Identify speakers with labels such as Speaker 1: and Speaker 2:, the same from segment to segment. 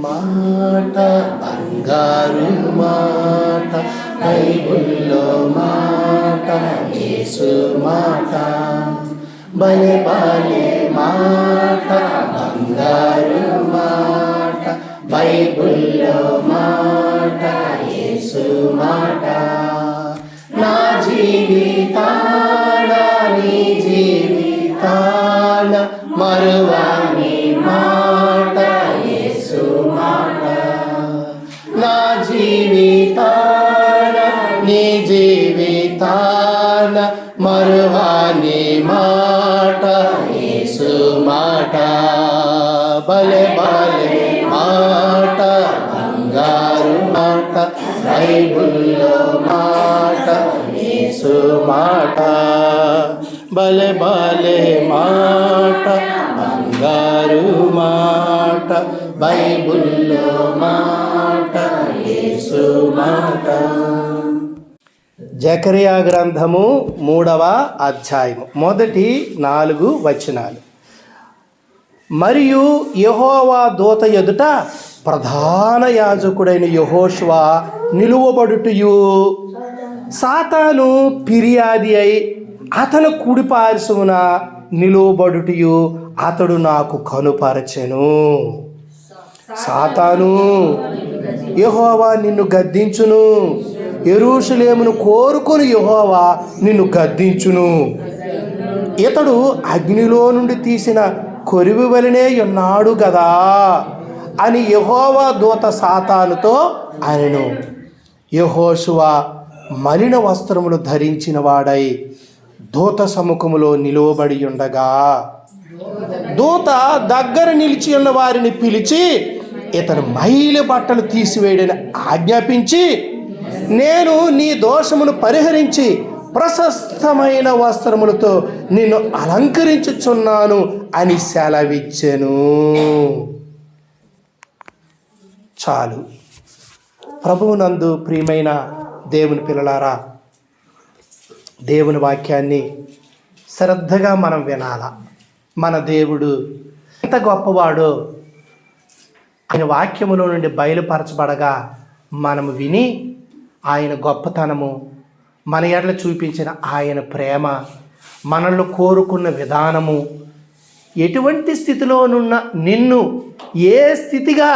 Speaker 1: మాట బంగారు మాట, బైబిల్లో మాట యేసు మాట. భలే భలే మాట బంగారు మాట, బైబిల్లో మాట యేసు మాట. నా జీవితాన నీ జీవితాన మరువని మాట యేసు మాట. నా జీవితాన నీ జీవితాన మరువని మాట యేసు మాట. భలే భలే మాట బంగారు మాట, బైబిల్లో మాట యేసు మాట. భలే భలే మాట బంగారు మాట, బైబిల్లో మాట యేసు మాట. జకరియా గ్రంథము 3వ అధ్యాయము మొదటి 4 వచనాలు. మరియు యెహోవా దూత ఎదుట ప్రధాన యాజకుడైన యెహోషువ నిలువబడుటయు, సాతాను ఫిర్యాది అయి అతను కుడి పార్శ్వమున నిలువబడుటయు అతడు నాకు కనుపరచెను. సాతాను, యెహోవా నిన్ను గద్దించును, యెరూషలేమును కోరుకొని యెహోవా నిన్ను గద్దించును. ఇతడు అగ్నిలో నుండి తీసిన కొరివి వలనే ఉన్నాడు గదా అని యెహోవా దూత సాతానుతో అనెను. యెహోషువ మలిన వస్త్రములు ధరించిన వాడై దూత సముఖములో నిలువబడి ఉండగా, దూత దగ్గర నిలిచి ఉన్న వారిని పిలిచి ఇతను మైలి బట్టలు తీసివేయడని ఆజ్ఞాపించి, నేను నీ దోషమును పరిహరించి ప్రశస్తమైన వస్త్రములతో నిన్ను అలంకరించుచున్నాను అని సెలవిచ్చెను. చాలు. ప్రభువునందు ప్రియమైన దేవుని పిల్లలారా, దేవుని వాక్యాన్ని శ్రద్ధగా మనం వినాల. మన దేవుడు ఎంత గొప్పవాడో ఆయన వాక్యములో నుండి బయలుపరచబడగా మనము విని ఆయన గొప్పతనము, మన ఎడల చూపించిన ఆయన ప్రేమ, మనల్ని కోరుకున్న విధానము, ఎటువంటి స్థితిలోనున్న నిన్ను ఏ స్థితిగా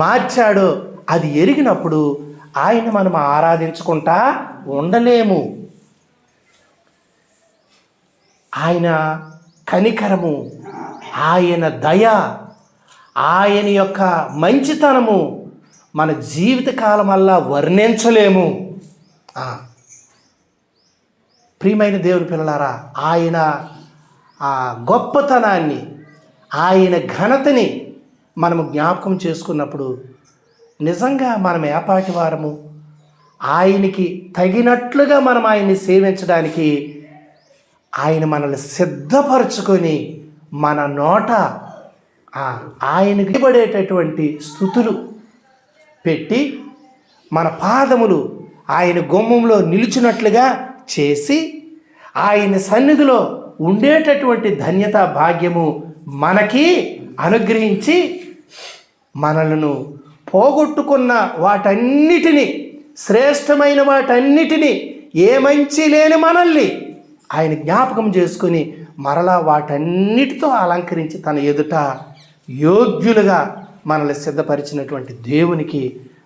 Speaker 1: మార్చాడో అది ఎరిగినప్పుడు ఆయన మనం ఆరాధించుకుంటా ఉండలేము. ఆయన కనికరము, ఆయన దయ, ఆయన యొక్క మంచితనము మన జీవితకాలమల్లా వర్ణించలేము. ప్రియమైన దేవుని పిల్లలారా, ఆయన ఆ గొప్పతనాన్ని, ఆయన ఘనతని మనము జ్ఞాపకం చేసుకున్నప్పుడు నిజంగా మనం ఏపాటి వారము, ఆయనకి తగినట్లుగా మనం ఆయన్ని సేవించడానికి ఆయన మనల్ని సిద్ధపరచుకొని మన నోట ఆయనకి పడేటటువంటి స్తుతులు పెట్టి మన పాదములు ఆయన గుమ్మంలో నిలిచినట్లుగా చేసి ఆయన సన్నిధిలో ఉండేటటువంటి ధన్యత భాగ్యము మనకి అనుగ్రహించి మనలను పోగొట్టుకున్న వాటన్నిటినీ, శ్రేష్టమైన వాటన్నిటినీ, ఏ మంచి లేని మనల్ని ఆయన జ్ఞాపకం చేసుకుని మరలా వాటన్నిటితో అలంకరించి తన ఎదుట యోగ్యులుగా మనల్ని సిద్ధపరిచినటువంటి దేవునికి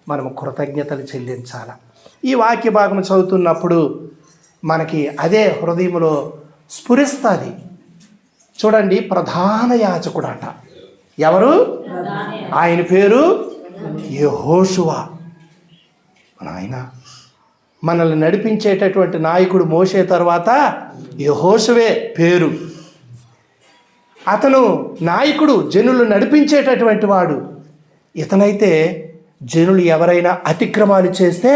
Speaker 1: మనము కృతజ్ఞతలు చెల్లించాలి. ఈ వాక్య భాగం చదువుతున్నప్పుడు మనకి అదే హృదయంలో స్ఫురిస్తుంది. చూడండి, ప్రధాన యాజకుడు అట. ఎవరు? ఆయన పేరు యెహోషువ. ఆయన మనల్ని నడిపించేటటువంటి నాయకుడు మోషే తర్వాత యెహోషువే పేరు. అతను నాయకుడు, జనులు నడిపించేటటువంటి వాడు. ఇతనైతే జనులు ఎవరైనా అతిక్రమాలు చేస్తే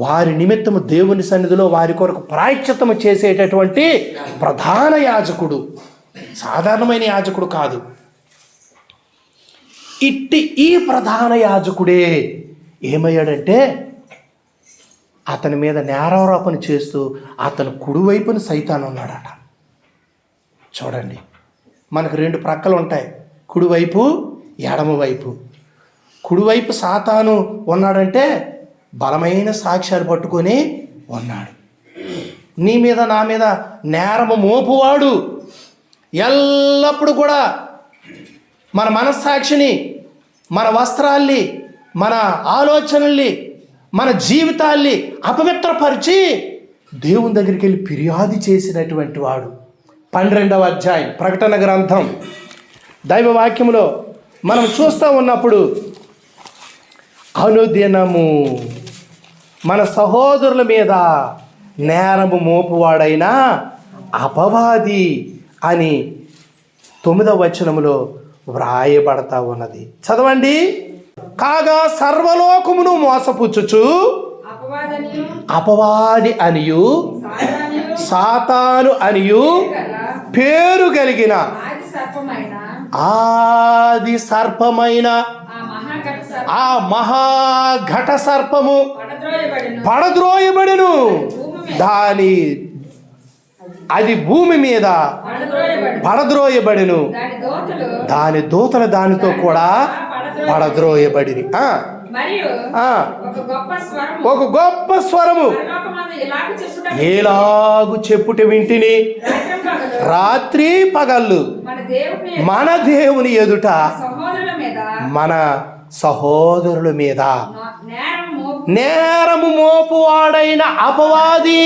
Speaker 1: వారి నిమిత్తము దేవుని సన్నిధిలో వారి కొరకు ప్రాయశ్చిత్తము చేసేటటువంటి ప్రధాన యాజకుడు, సాధారణమైన యాజకుడు కాదు. ఈ ప్రధాన యాజకుడే ఏమయ్యాడంటే, అతని మీద నేరారోపణ చేస్తూ అతను కుడివైపున సైతాను ఉన్నాడట. చూడండి, మనకు రెండు ప్రక్కలు ఉంటాయి, కుడివైపు ఎడమవైపు. కుడివైపు సాతాను ఉన్నాడంటే బలమైన సాక్ష్యాలు పట్టుకొని ఉన్నాడు. నీ మీద నా మీద నేరము మోపువాడు ఎల్లప్పుడూ కూడా మన మనస్సాక్షిని, మన వస్త్రాల్ని, మన ఆలోచనల్ని, మన జీవితాల్ని అపవిత్రపరిచి దేవుని దగ్గరికి వెళ్ళి ఫిర్యాదు చేసినటువంటి వాడు. 12వ అధ్యాయం ప్రకటన గ్రంథం దైవవాక్యములో మనం చూస్తూ ఉన్నప్పుడు, అనుదినము మన సహోదరుల మీద నేరము మోపువాడైన అపవాది అని 9వ వచనములో వ్రాయబడతా ఉన్నది. చదవండి. కాగా సర్వలోకమును మోసపుచ్చుచు అపవాది అనియు సాతాను అనియు పేరు కలిగిన ఆది సర్పమైన ఆ మహాఘట సర్పము పడద్రోయబడెను. అది భూమి మీద పడద్రోయబడెను. దాని దూతలు దానితో కూడా పడద్రోయబడిరి. ఒక గొప్ప స్వరము ఎలాగు చెప్పుట వింటిని, రాత్రి పగళ్ళు మన దేవుని ఎదుట మన సహోదరుల మీద నేరము మోపువాడైన అపవాది.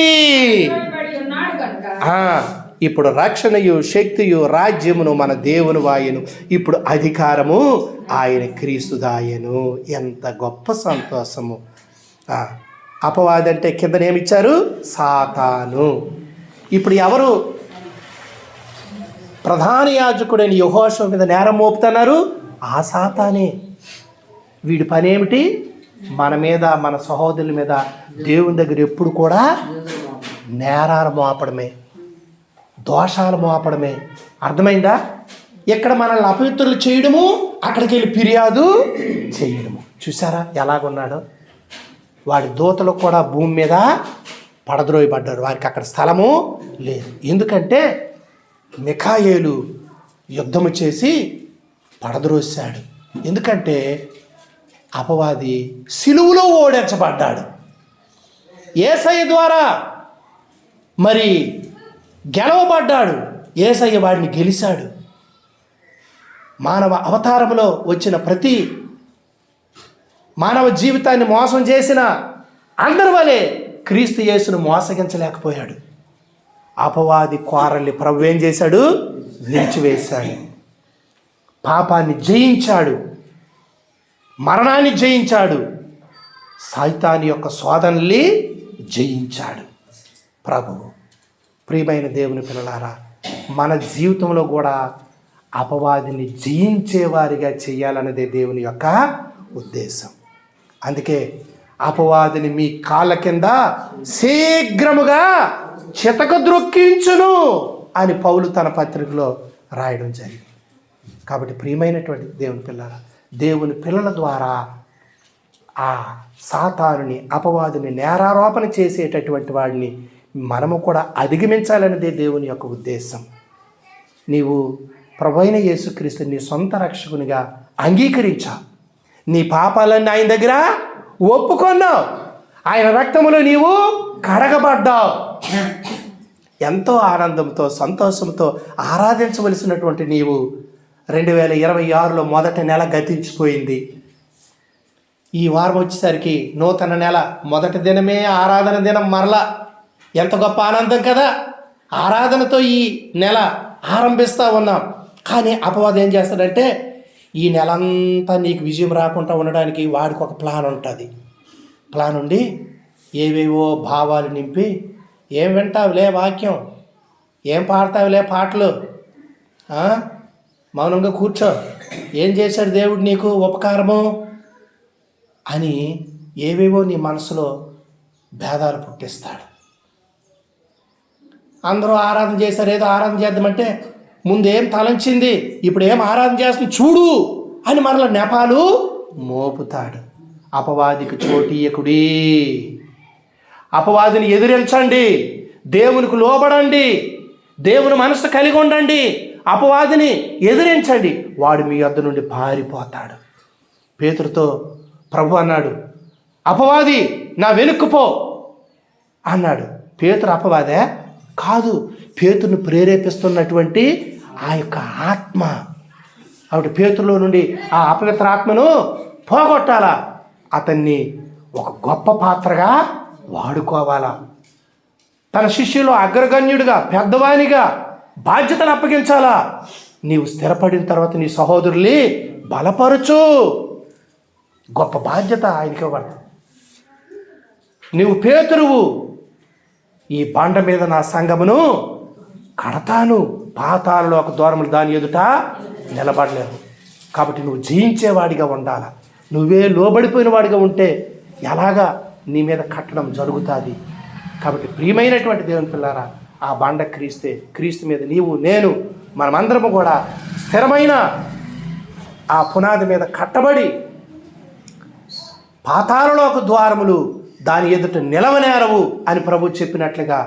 Speaker 1: ఇప్పుడు రక్షణయు శక్తియు రాజ్యమును మన దేవుని వాయను, ఇప్పుడు అధికారము ఆయన క్రీస్తుదాయను. ఎంత గొప్ప సంతోషము. అపవాది అంటే కిందనేమిచ్చారు? సాతాను. ఇప్పుడు ఎవరు ప్రధాన యాజకుడైన యెహోషువ మీద నేరం మోపుతున్నారు? ఆ సాతానే. వీడి పనేమిటి? మన మీద, మన సహోదరుల మీద దేవుని దగ్గర ఎప్పుడు కూడా నేరాలు మోపడమే, దోషాలు మోపడమే. అర్థమైందా? ఇక్కడ మనల్ని అపవిత్రులు చేయడము, అక్కడికి వెళ్ళి ఫిర్యాదు చేయడము. చూసారా ఎలాగున్నాడో? వాడి దూతలు కూడా భూమి మీద పడద్రోయబడ్డారు. వారికి అక్కడ స్థలము లేదు. ఎందుకంటే మిఖాయేలు యుద్ధము చేసి పడద్రోసాడు. ఎందుకంటే అపవాది సిలువలో ఓడించబడ్డాడు. యేసయ్య ద్వారా మరి గెలవబడ్డాడు. యేసయ్య వాడిని గెలిచాడు. మానవ అవతారంలో వచ్చిన ప్రతి మానవ జీవితాన్ని మోసం చేసిన అందరి వలె క్రీస్తు యేసును మోసగించలేకపోయాడు. అపవాది కోరల్ని ప్రభు ఏం చేశాడు? విరిచివేశాడు. పాపాన్ని జయించాడు, మరణాన్ని జయించాడు, సైతాను యొక్క శోధనల్ని జయించాడు ప్రభువు. ప్రియమైన దేవుని పిల్లలారా, మన జీవితంలో కూడా అపవాదిని జయించేవారిగా చేయాలన్నదే దేవుని యొక్క ఉద్దేశం. అందుకే అపవాదిని మీ కాళ్ళ కింద శీఘ్రముగా చితకద్రొక్కించును అని పౌలు తన పత్రికలో రాయడం జరిగింది. కాబట్టి ప్రియమైనటువంటి దేవుని పిల్లల, దేవుని పిల్లల ద్వారా ఆ సాతానుని, అపవాదిని, నేరారోపణ చేసేటటువంటి వాడిని మనము కూడా అధిగమించాలనేదే దేవుని యొక్క ఉద్దేశం. నీవు ప్రభువైన యేసుక్రీస్తు నీ సొంత రక్షకునిగా అంగీకరించావు. నీ పాపాలన్నీ ఆయన దగ్గర ఒప్పుకొన్నావు. ఆయన రక్తములో నీవు కడగబడ్డావు. ఎంతో ఆనందంతో, సంతోషంతో ఆరాధించవలసినటువంటి నీవు 2026లో మొదటి నెల గతించిపోయింది. ఈ వారం వచ్చేసరికి నూతన నెల మొదటి దినమే ఆరాధన దినం. మరలా ఎంత గొప్ప ఆనందం కదా! ఆరాధనతో ఈ నెల ఆరంభిస్తూ ఉన్నాం. కానీ అపవాదం ఏం చేస్తాడంటే, ఈ నెలంతా నీకు విజయం రాకుండా ఉండడానికి వాడికి ఒక ప్లాన్ ఉంటుంది. ప్లాన్ ఉండి ఏవేవో భావాలు నింపి, ఏం వింటావులే వాక్యం, ఏం పాడతావులే పాటలు, మౌనంగా కూర్చో, ఏం చేశాడు దేవుడు నీకు ఉపకారము అని ఏవేవో నీ మనసులో భేదాలు పుట్టిస్తాడు. అందరూ ఆరాధన చేశారు, ఏదో ఆరాధన చేద్దామంటే ముందేం తలంచింది, ఇప్పుడు ఏం ఆరాధన చేస్తుంది చూడు అని మరల నెపాలు మోపుతాడు. అపవాదికి చోటీయకుడి. అపవాదిని ఎదిరించండి, దేవునికి లోబడండి, దేవుని మనసు కలిగి ఉండండి, అపవాదిని ఎదిరించండి. వాడు మీ యొద్ద నుండి పారిపోతాడు. పేతురుతో ప్రభు అన్నాడు, అపవాది నా వెనుక్కు పో అన్నాడు. పేతురు అపవాదే కాదు, పేతురును ప్రేరేపిస్తున్నటువంటి ఆ యొక్క ఆత్మ. కాబట్టి పేతురులో నుండి ఆ అపవిత్ర ఆత్మను పోగొట్టాలా, అతన్ని ఒక గొప్ప పాత్రగా వాడుకోవాలా, తన శిష్యులో అగ్రగణ్యుడిగా పెద్దవానిగా బాధ్యతను అప్పగించాలా. నీవు స్థిరపడిన తర్వాత నీ సహోదరుల్ని బలపరచు. గొప్ప బాధ్యత ఆయనకి ఇవ్వబడదు. నీవు పేతురువు, ఈ బండ మీద నా సంఘమును కడతాను, పాతాళంలో ఒక ద్వారములు దాని ఎదుట నిలబడలేవు. కాబట్టి నువ్వు జయించేవాడిగా ఉండాలి. నువ్వే లోబడిపోయిన వాడిగా ఉంటే ఎలాగా నీ మీద కట్టడం జరుగుతుంది. కాబట్టి ప్రియమైనటువంటి దేవుని పిల్లారా, ఆ బండ క్రీస్తు మీద నీవు నేను మనమందరము కూడా స్థిరమైన ఆ పునాది మీద కట్టబడి పాతాళలోక ద్వారములు దాని ఎదుట నిలవనేరవు అని ప్రభు చెప్పినట్లుగా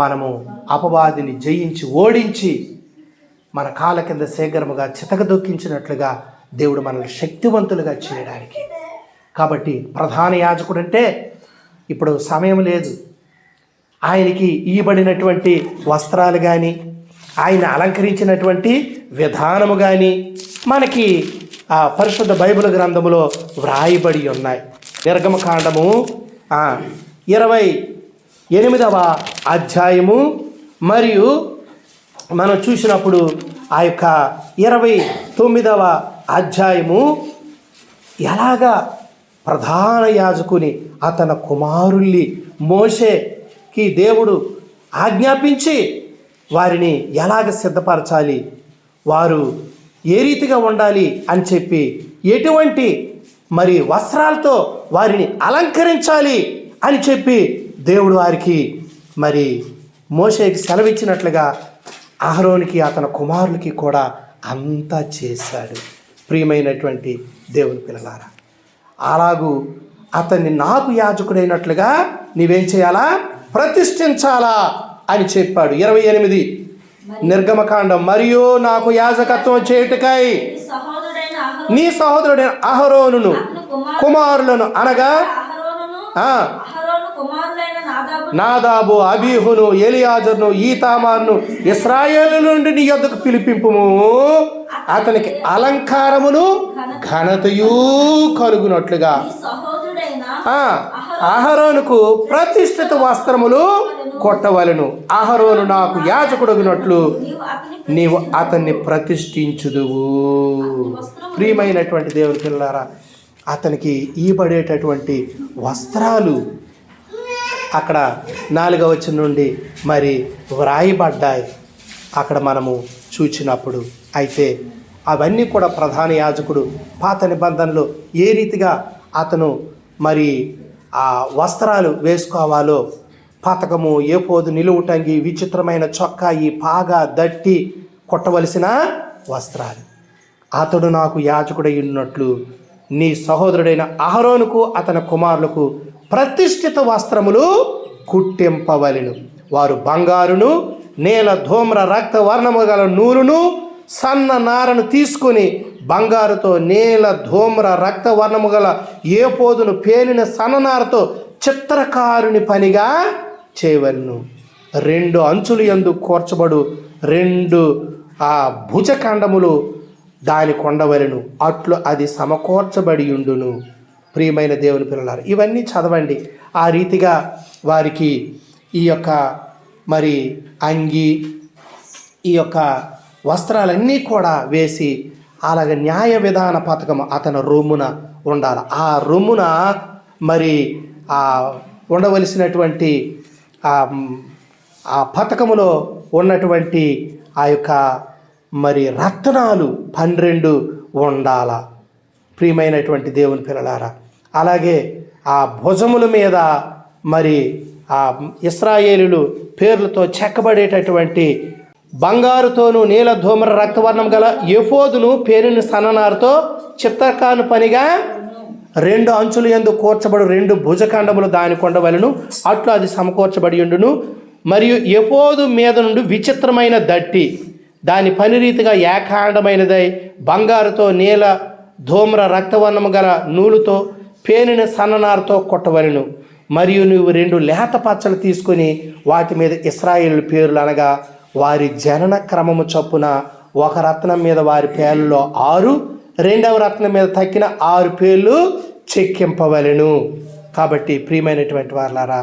Speaker 1: మనము అపవాదిని జయించి ఓడించి మన కాళ్ళ కింద శీఘ్రముగా చితకదొక్కించినట్లుగా దేవుడు మనల్ని శక్తివంతులుగా చేయడానికి. కాబట్టి ప్రధాన యాజకుడు అంటే ఇప్పుడు సమయం లేదు. ఆయనకి ఇయ్యబడినటువంటి వస్త్రాలు కానీ ఆయన అలంకరించినటువంటి విధానము కానీ మనకి ఆ పరిశుద్ధ బైబిల్ గ్రంథములో వ్రాయబడి ఉన్నాయి. నిర్గమకాండము 28వ అధ్యాయము మరియు మనం చూసినప్పుడు ఆ యొక్క 29వ అధ్యాయము ఎలాగా ప్రధాన యాజకుని అతని కుమారుల్ని మోషేకి దేవుడు ఆజ్ఞాపించి వారిని ఎలాగ సిద్ధపరచాలి, వారు ఏ రీతిగా ఉండాలి అని చెప్పి ఎటువంటి మరి వస్త్రాలతో వారిని అలంకరించాలి అని చెప్పి దేవుడు వారికి మరి మోషేకి సెలవిచ్చినట్లుగా అహరోనికి అతని కుమారులకి కూడా అంతా చేశాడు. ప్రియమైనటువంటి దేవుని పిల్లలారా, అలాగూ అతన్ని నాకు యాజకుడైనట్లుగా నీవేం చేయాలా, ప్రతిష్ఠించాలా అని చెప్పాడు. 28 నిర్గమకాండం, మరియు నాకు యాజకత్వం చేయుటకై నీ సహోదరుడైన అహరోనును కుమారులను అనగా నాదాబు, అబీహును, ఎలియాజరును, ఈతామారును ఇశ్రాయేలు నుండి నీ యొద్దకు పిలిపింపుము, అతనికి అలంకారమును ఘనతయు కలుగునట్లుగా అహరోనుకు ప్రతిష్ఠిత వస్త్రములు కొట్టవలెను. అహరోను నాకు యాజకుడగినట్లు నీవు అతన్ని ప్రతిష్ఠించుదువు. ప్రియమైనటువంటి దేవుని పిల్లారా, అతనికి ఇవ్వబడేటటువంటి వస్త్రాలు అక్కడ 4వ వచనం నుండి మరి వ్రాయబడ్డాయి. అక్కడ మనము చూచినప్పుడు అయితే అవన్నీ కూడా ప్రధాన యాజకుడు పాత నిబంధనలో ఏ రీతిగా అతను మరి ఆ వస్త్రాలు వేసుకోవాలో, పతకము, ఏపోదు, నిలువుటంగి, విచిత్రమైన చొక్కా, ఈ పాగా, దట్టి కొట్టవలసిన వస్త్రాలు, అతడు నాకు యాజకుడై ఉన్నట్లు నీ సహోదరుడైన అహరోనుకు అతని కుమారులకు ప్రతిష్ఠిత వస్త్రములు కుట్టింపవలెను. వారు బంగారును, నీల ధూమ్ర రక్త వర్ణము గల నూలును, సన్న నారను తీసుకుని బంగారుతో నీల ధూమ్ర రక్త వర్ణము గల ఏపోదును పేలిన సన్ననారతో చిత్రకారుని పనిగా చేయవలెను. 2 అంచులు యందు కూర్చబడు 2 భుజఖండములు దాని కొండవలెను, అట్లు అది సమకూర్చబడి ఉండును. ప్రియమైన దేవుని పిల్లలారు, ఇవన్నీ చదవండి. ఆ రీతిగా వారికి ఈ యొక్క మరి అంగి, ఈ యొక్క వస్త్రాలన్నీ కూడా వేసి అలాగే న్యాయ విధాన పథకం అతని రొమ్మున ఉండాలి. ఆ రొమ్మున మరి ఉండవలసినటువంటి ఆ పథకములో ఉన్నటువంటి ఆ యొక్క మరి రత్నాలు 12 ఉండాల. ప్రియమైనటువంటి దేవుని పిల్లలారా, అలాగే ఆ భుజముల మీద మరి ఆ ఇశ్రాయేలీయులు పేర్లతో చెక్కబడేటటువంటి బంగారుతోను నీల ధూమ్ర రక్తవర్ణం గల ఎఫోదును పేరిన సన్ననారతో చిత్రకాను పనిగా 2 అంచులు యందు కూర్చబడు 2 భుజఖండములు దాని కొండవలెను, అట్లు అది సమకూర్చబడి ఉండును. మరియు ఎఫోదు మీద నుండి విచిత్రమైన దట్టి దాని పని రీతిగా ఏకాండమైనదై బంగారుతో నీల ధూమ్ర రక్తవర్ణము గల నూలుతో పేనిన సన్ననారుతో కొట్టవలెను. మరియు నువ్వు 2 లేత పచ్చలు తీసుకొని వాటి మీద ఇశ్రాయేలు పేర్లు అనగా వారి జనన క్రమము చొప్పున ఒక రత్నం మీద వారి పేర్లలో 6, రెండవ రత్నం మీద తక్కిన 6 పేర్లు చెక్కింపవలెను. కాబట్టి ప్రియమైనటువంటి వారలారా,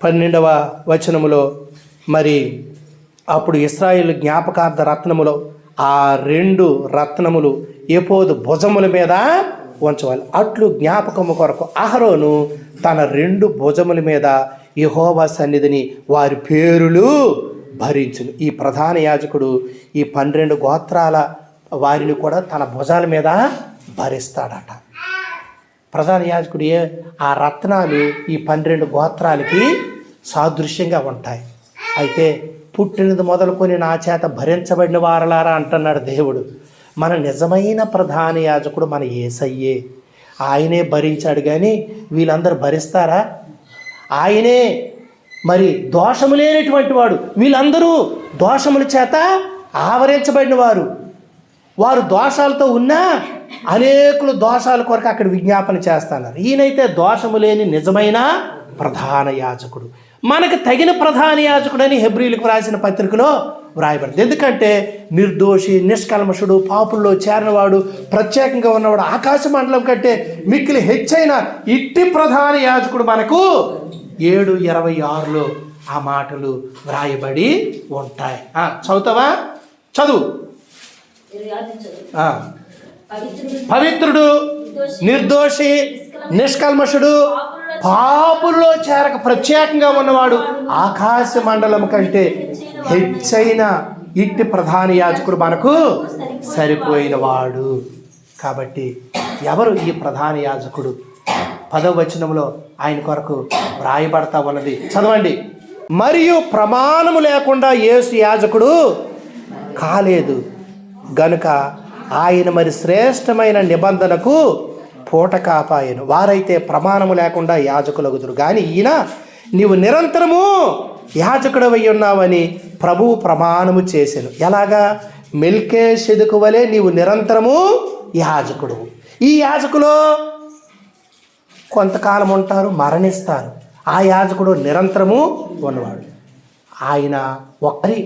Speaker 1: 12వ వచనములో మరి అప్పుడు ఇశ్రాయేలు జ్ఞాపకార్థ రత్నములో ఆ 2 రత్నములు ఎపోదు భుజముల మీద ఉంచవాలి. అట్లు జ్ఞాపకము కొరకు అహరోను తన 2 భుజముల మీద యెహోవా సన్నిధిని వారి పేరులు భరించును. ఈ ప్రధాన యాజకుడు ఈ 12 గోత్రాల వారిని కూడా తన భుజాల మీద భరిస్తాడట. ప్రధాన యాజకుడు ఆ రత్నాలు ఈ 12 గోత్రాలకి సాదృశ్యంగా ఉంటాయి. అయితే పుట్టినది మొదలుకొని నా చేత భరించబడిన వారలారా అంటున్నాడు దేవుడు. మన నిజమైన ప్రధాన యాజకుడు మన యేసయ్యే. ఆయనే భరించాడు, కానీ వీళ్ళందరూ భరిస్తారా? ఆయనే మరి దోషము లేనటువంటి వాడు. వీళ్ళందరూ దోషముల చేత ఆవరించబడిన వారు. వారు దోషాలతో ఉన్నా అనేకులు దోషాల కొరకు అక్కడ విజ్ఞాపన చేస్తున్నారు. ఈయనైతే దోషము లేని నిజమైన ప్రధాన యాజకుడు, మనకు తగిన ప్రధాన యాజకుడని హెబ్రీలకు రాసిన పత్రికలో వ్రాయబడింది. ఎందుకంటే నిర్దోషి, నిష్కల్మషుడు, పాపుల్లో చేరినవాడు, ప్రత్యేకంగా ఉన్నవాడు, ఆకాశ మండలం కంటే మిక్కిలి హెచ్చైన ఇట్టి ప్రధాన యాజకుడు మనకు 7:26లో ఆ మాటలు వ్రాయబడి ఉంటాయి. చదువుతావా? చదువు. పవిత్రుడు, నిర్దోషి, నిష్కల్మషుడు, పాపుల్లో చేరక ప్రత్యేకంగా ఉన్నవాడు, ఆకాశ మండలం కంటే హెచ్చైన ఇట్టి ప్రధాన యాజకుడు మనకు సరిపోయిన వాడు. కాబట్టి ఎవరు ఈ ప్రధాన యాజకుడు? 10వ వచనంలో ఆయన కొరకు వ్రాయబడతా ఉన్నది, చదవండి. మరియు ప్రమాణము లేకుండా యేసు యాజకుడు కాలేదు గనుక ఆయన మరి శ్రేష్టమైన నిబంధనకు పూట కాపాయను. వారైతే ప్రమాణము లేకుండా యాజకులగుదురు, కానీ ఈయన నీవు నిరంతరము యాజకుడవై ఉన్నావని ప్రభువు ప్రమాణము చేసెను. ఎలాగా? మెల్కీషెదెకు వలె నీవు నిరంతరము యాజకుడు. ఈ యాజకులు కొంతకాలం ఉంటారు, మరణిస్తారు. ఆ యాజకుడు నిరంతరము ఉన్నవాడు. ఆయన ఒకరి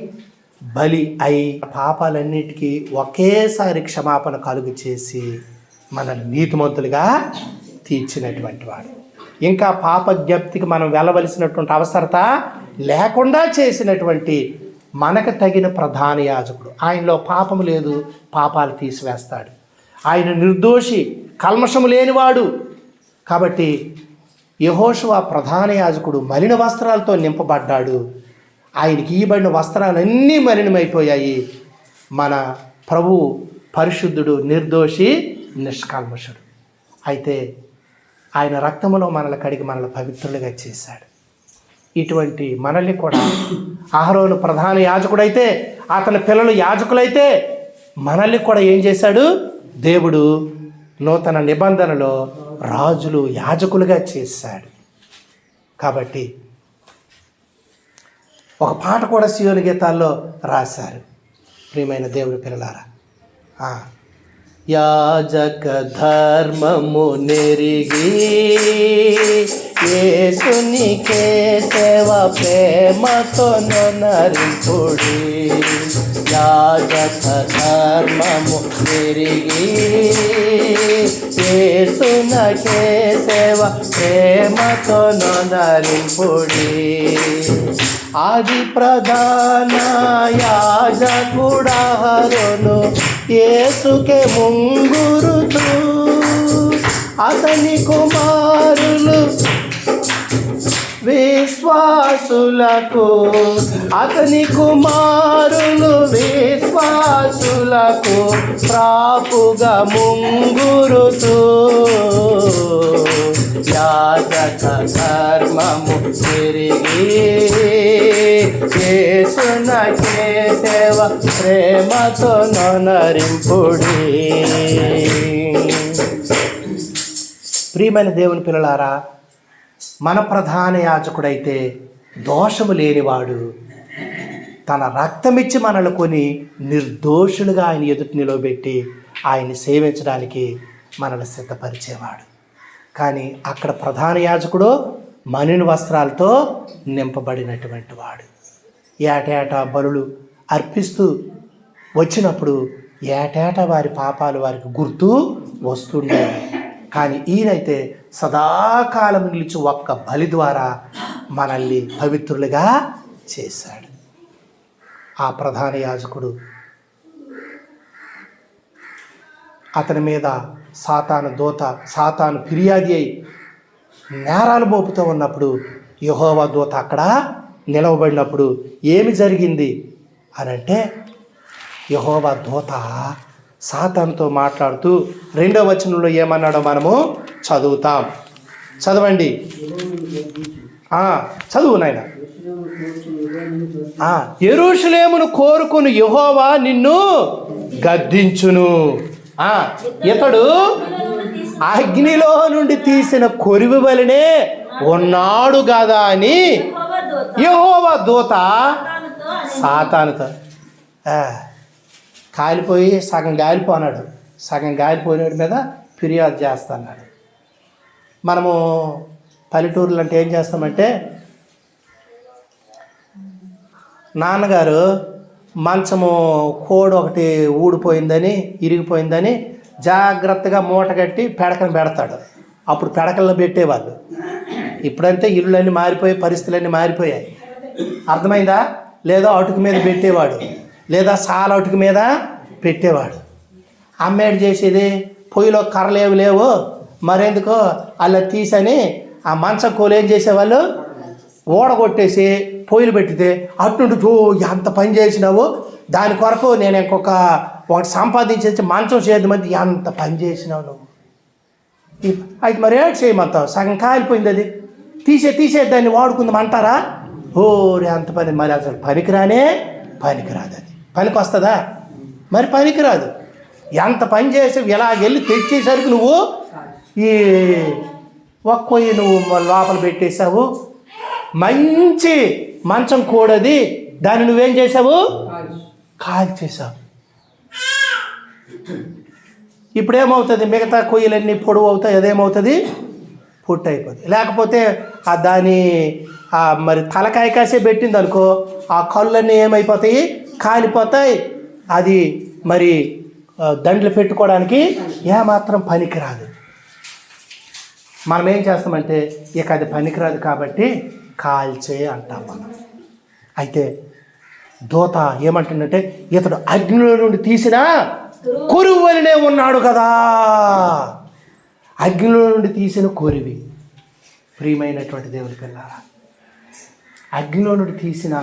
Speaker 1: బలి అయి పాపాలన్నిటికీ ఒకేసారి క్షమాపణ కలుగు చేసి మనల్ని నీతిమంతులుగా తీర్చినటువంటి వాడు. ఇంకా పాప జ్ఞప్తికి మనం వెళ్ళవలసినటువంటి అవసరత లేకుండా చేసినటువంటి మనకు తగిన ప్రధాన యాజకుడు. ఆయనలో పాపము లేదు, పాపాలు తీసివేస్తాడు. ఆయన నిర్దోషి, కల్మషము లేనివాడు. కాబట్టి యెహోషువ ప్రధాన యాజకుడు మలిన వస్త్రాలతో నింపబడ్డాడు. ఆయనకి ఇవ్వబడిన వస్త్రాలన్నీ మలినమైపోయాయి. మన ప్రభు పరిశుద్ధుడు, నిర్దోషి, నిష్కల్మషుడు. అయితే ఆయన రక్తములో మనల్ని కడిగి మనల్ని పవిత్రులుగా చేశాడు. ఇటువంటి మనల్ని కూడా అహరోను ప్రధాన యాజకుడైతే, అతని పిల్లలు యాజకులైతే, మనల్ని కూడా ఏం చేశాడు? దేవుడు నూతన నిబంధనలో రాజులు, యాజకులుగా చేశాడు. కాబట్టి ఒక పాట కూడా సీయోను గీతాల్లో రాశారు. ప్రియమైన దేవుని పిల్లలారా, యాజక ధర్మము నెరిగి యేసునికే సేవ ప్రేమతో నరింపుడి. యాజక ధర్మము నెరిగి యేసునకే సేవ ప్రేమతో నరింపుడి. ఆది ప్రధాన యాజకుడహరోను యేసుకే ముంగురుతూ అతని కుమారులు విశ్వాసులకు, అతని కుమారులు విశ్వాసులకు ప్రాపుగా ముంగురుతూ యాజక ధర్మము తిరిగి యేసునకే సేవ ప్రేమతో నరింపుడి. ప్రియమైన దేవుని పిల్లలారా, మన ప్రధాన యాజకుడైతే దోషము లేనివాడు, తన రక్తమిచ్చి మనల్ని కొని నిర్దోషులుగా ఆయన ఎదుటి నిలబెట్టి ఆయన్ని సేవించడానికి మనల్ని సిద్ధపరిచేవాడు. కానీ అక్కడ ప్రధాన యాజకుడు మణిని వస్త్రాలతో నింపబడినటువంటి వాడు. ఏటేటా బలులు అర్పిస్తూ వచ్చినప్పుడు ఏటేటా వారి పాపాలు వారికి గుర్తు వస్తుండేవి. కానీ ఈయనైతే సదాకాలం నిలిచి ఒక్క బలి ద్వారా మనల్ని పవిత్రులుగా చేశాడు. ఆ ప్రధాన యాజకుడు అతని మీద సాతాను ఫిర్యాది అయి నేరాలు మోపుతూ ఉన్నప్పుడు యెహోవా దూత అక్కడ నిలవబడినప్పుడు ఏమి జరిగింది అని అంటే, యెహోవా దూత సాతానుతో మాట్లాడుతూ 2వ వచనంలో ఏమన్నాడో మనము చదువుతాం. చదవండి. చదువు నాయన. యెరూషలేమును కోరుకుని యెహోవా నిన్ను గద్దించును. ఇతడు అగ్నిలో నుండి తీసిన కొరివి వలనే ఉన్నాడు కదా అని యెహోవా దూత సాతానుతో కాలిపోయి సగం గాలిపోనాడు, సగం గాలిపోయినాడు మీద ఫిర్యాదు చేస్తున్నాడు. మనము పల్లెటూరులు అంటే ఏం చేస్తామంటే, నాన్నగారు మంచము కోడి ఒకటి ఊడిపోయిందని ఇరిగిపోయిందని జాగ్రత్తగా మూట కట్టి పెడకని పెడతాడు. అప్పుడు పెడకల్లో పెట్టేవాళ్ళు. ఇప్పుడంటే ఇళ్ళన్నీ మారిపోయి పరిస్థితులన్నీ మారిపోయాయి. అర్థమైందా? లేదా అటుకు మీద పెట్టేవాడు, లేదా సాల అటుకు మీద పెట్టేవాడు. అమ్మేడు చేసేది పొయ్యిలో కర్రలేవి లేవు మరెందుకో అలా తీసని ఆ మంచం కోలు ఏం చేసేవాళ్ళు, ఓడగొట్టేసి పొయ్యిలు పెట్టితే అటు ఎంత పని చేసినావు, దాని కొరకు నేను ఒకటి సంపాదించేసి మంచం చేద్దామంటే ఎంత పని చేసినావు నువ్వు. అయితే మరి ఏడు చేయమంటావు, సగం కాలిపోయింది, అది తీసే దాన్ని వాడుకుందాం అంటారా? ఓరే అంత పని. మరి అసలు పనికిరాదు. అది పనికి వస్తుందా? మరి పనికిరాదు. ఎంత పని చేసావు, ఎలాగెళ్ళి తెచ్చేసరికి నువ్వు ఈ ఒక్కొయ్యి నువ్వు లోపల పెట్టేశావు. మంచి మంచం కూడది, దాన్ని నువ్వేం చేసావు, కాల్ చేసావు. ఇప్పుడేమవుతుంది, మిగతా కొయ్యలన్నీ పొడవు అవుతాయి, అదేమవుతుంది, పుట్టు అయిపోతుంది. లేకపోతే దాని మరి తలకాయ కాసే పెట్టింది అనుకో, ఆ కళ్ళన్నీ ఏమైపోతాయి, కాలిపోతాయి. అది మరి దండలు పెట్టుకోవడానికి ఏమాత్రం పనికిరాదు. మనం ఏం చేస్తామంటే, ఇక అది పనికిరాదు కాబట్టి కాల్చే అంటాం మనం. అయితే దూత ఏమంటుందంటే, ఇతడు అగ్నిలో నుండి తీసిన కొరువలనే ఉన్నాడు కదా. అగ్నిలో నుండి తీసిన కొరివి. ప్రియమైనటువంటి దేవుని పిల్లారా, అగ్నిలో నుండి తీసిన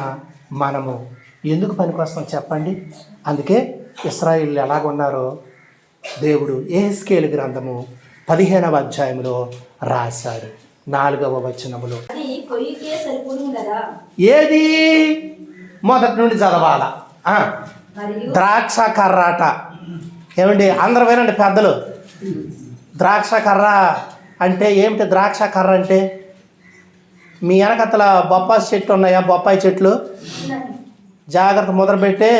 Speaker 1: మనము ఎందుకు పనికొస్తాం చెప్పండి? అందుకే ఇశ్రాయేలు ఎలాగున్నారో దేవుడు యెహెజ్కేలు గ్రంథము 15వ అధ్యాయంలో రాశాడు. 4వ వచనములో ఏది మొదటి నుండి చదవాల. ద్రాక్ష కర్రాట. ఏమండి అందరూ వినండి పెద్దలు, ద్రాక్ష కర్ర అంటే ఏమిటి? ద్రాక్ష కర్ర అంటే, మీ వెనకతల బొప్పాయి చెట్లు ఉన్నాయా? బొప్పాయి చెట్లు జాగ్రత్త ముద్రపెట్టి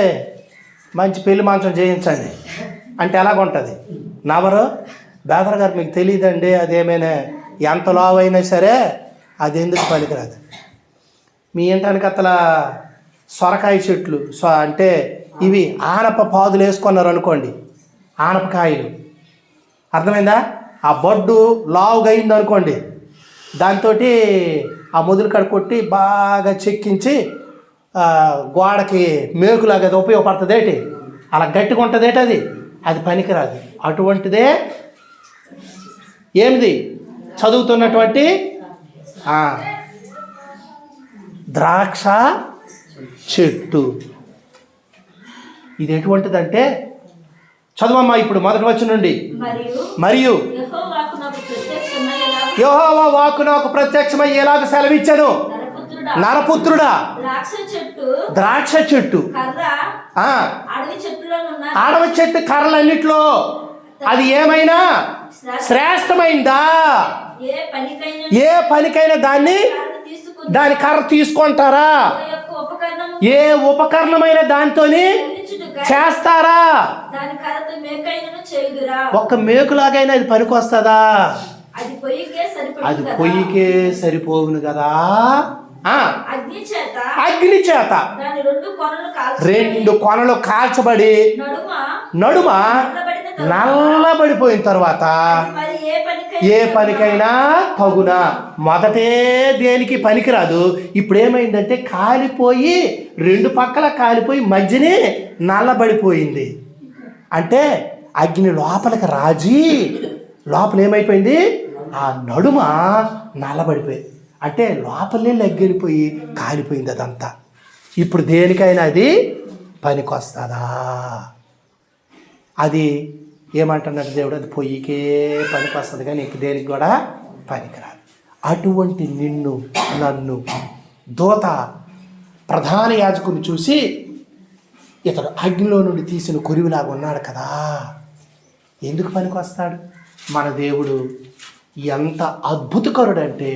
Speaker 1: మంచి పెళ్లి మంచం చేయించండి అంటే ఎలాగుంటుంది? నవరు బేదర్ గారు మీకు తెలియదండి, అదేమైనా ఎంత లావైనా సరే అది ఎందుకు పనికిరాదు. మీ ఇంటనకతల సొరకాయ చెట్లు అంటే ఇవి ఆనప పాదులు వేసుకున్నారు అనుకోండి, ఆనపకాయలు, అర్థమైందా? ఆ బొడ్డు లావుగా అయింది అనుకోండి, దాంతో ఆ మొదలు కడ కొట్టి బాగా చెక్కించి గోడకి మేకులాగా అది ఉపయోగపడుతుంది. ఏంటి అలా గట్టిగా ఉంటుంది, ఏంటి అది పనికిరాదు. అటువంటిదే ఏమిది చదువుతున్నటువంటి ద్రాక్ష చెట్టు. ఇది ఎటువంటిదంటే, చదువమ్మా ఇప్పుడు మొదటి వచనం నుండి. మరియు యెహోవా వాక్కు నాకు ప్రత్యక్షమయ్యేలాగా సెలవిచ్చాను, నరపుత్రుడా, ద్రాక్ష చెట్టు అడవి చెట్టు కర్రలన్నిట్లో అది ఏమైనా శ్రేష్టమైందా? ఏ పనికైనా దాని కర్ర తీసుకుంటారా? ఏ ఉపకరణమైన దాంతోని చేస్తారా?
Speaker 2: దాని కర్రతో మేకైనను చేయుదురా?
Speaker 1: ఒక్క మేకులాగైనా అది పనికొస్తుందా?
Speaker 2: అది పొయ్యికే
Speaker 1: అది పొయ్యికే సరిపోవును కదా.
Speaker 2: అగ్ని చేత
Speaker 1: రెండు కొనలు కాల్చబడి నడుమ నల్లబడిపోయిన తర్వాత ఏ పనికైనా తగునా. మొదటే దేనికి పనికిరాదు. ఇప్పుడు ఏమైందంటే కాలిపోయి రెండు పక్కల కాలిపోయి మధ్యనే నల్లబడిపోయింది. అంటే అగ్ని లోపలికి రాజీ లోపల ఏమైపోయింది, ఆ నడుమ నల్లబడిపోయింది. అంటే లోపలే లగ్గెళ్ళిపోయి కాలిపోయింది అదంతా. ఇప్పుడు దేనికైనా అది పనికొస్తుందా? అది ఏమంటున్నాడు దేవుడు, అది పొయ్యికే పనికొస్తుంది కానీ ఇంక దేనికి కూడా పనికిరాదు. అటువంటి నిన్ను నన్ను దూత ప్రధాన యాజకుని చూసి, ఇతడు అగ్నిలో నుండి తీసిన కొరివిలాగా ఉన్నాడు కదా, ఎందుకు పనికొస్తాడు? మన దేవుడు ఎంత అద్భుతకరుడంటే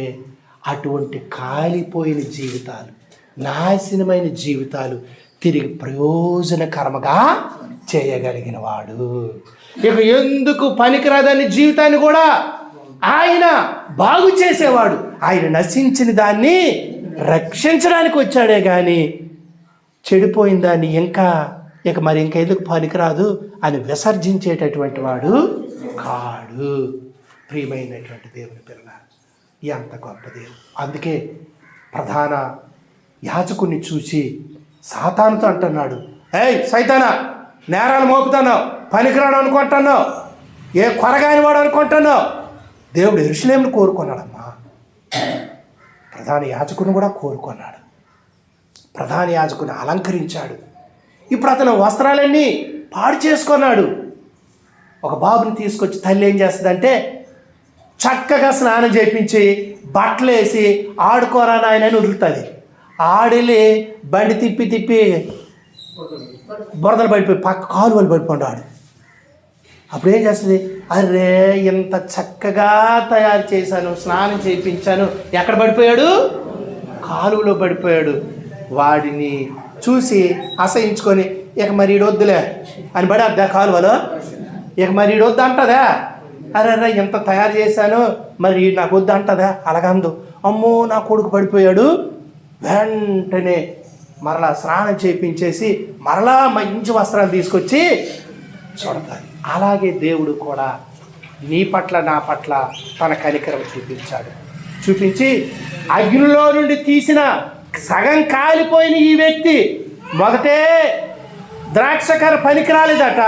Speaker 1: అటువంటి కాలిపోయిన జీవితాలు, నాశనమైన జీవితాలు తిరిగి ప్రయోజనకరముగా చేయగలిగిన వాడు. ఇక ఎందుకు పనికిరాదని జీవితాన్ని కూడా ఆయన బాగు చేసేవాడు. ఆయన నశించిన దాన్ని రక్షించడానికి వచ్చాడే కానీ చెడిపోయిన దాన్ని ఇక మరి ఇంకెందుకు పనికిరాదు అని విసర్జించేటటువంటి వాడు కాడు. ప్రియమైనటువంటి దేవుని పిల్లలు, ఎంత గొప్ప దేవుడు. అందుకే ప్రధాన యాజకుని చూసి సాతానుతో అంటున్నాడు, ఏయ్ సైతానా, నేరాలు మోపుతున్నావు, పనికిరాడు అనుకుంటున్నావు, ఏ కొరగాని వాడు అనుకుంటున్నావు. దేవుడు యెరూషలేమును కోరుకున్నాడమ్మా. ప్రధాన యాజకుని కూడా కోరుకున్నాడు. ప్రధాన యాజకుని అలంకరించాడు. ఇప్పుడు అతను వస్త్రాలన్నీ పాడు చేసుకున్నాడు. ఒక బాబుని తీసుకొచ్చి తల్లి ఏం చేస్తుందంటే చక్కగా స్నానం చేయించి బట్టలు వేసి ఆడుకోరా నాయన అని వదులుతుంది. ఆడిల్లి బండి తిప్పి బురదలు పడిపోయి పక్క కాలువలు పడిపోయాడు. అప్పుడు ఏం చేస్తుంది, అరే ఇంత చక్కగా తయారు చేశాను, స్నానం చేయించాను, ఎక్కడ పడిపోయాడు? కాలువలో పడిపోయాడు. వాడిని చూసి అసహించుకొని ఇక మరి ఈడొద్దులే అని పడద్దా కాలువలో, ఇక మరి ఈడొద్దు అంటదా? అరే ఎంత తయారు చేశాను, మరి నాకు వద్దు అంటదా? అలాగందు. అమ్మో నా కొడుకు పడిపోయాడు, వెంటనే మరలా స్నానం చేయించేసి మరలా మంచి వస్త్రాలు తీసుకొచ్చి చూడతారు. అలాగే దేవుడు కూడా నీ పట్ల నా పట్ల తన కనికరం చూపించి అగ్నిలో నుండి తీసిన సగం కాలిపోయిన ఈ వ్యక్తి మొదటే ద్రాక్షకర పనికి రాలేదట,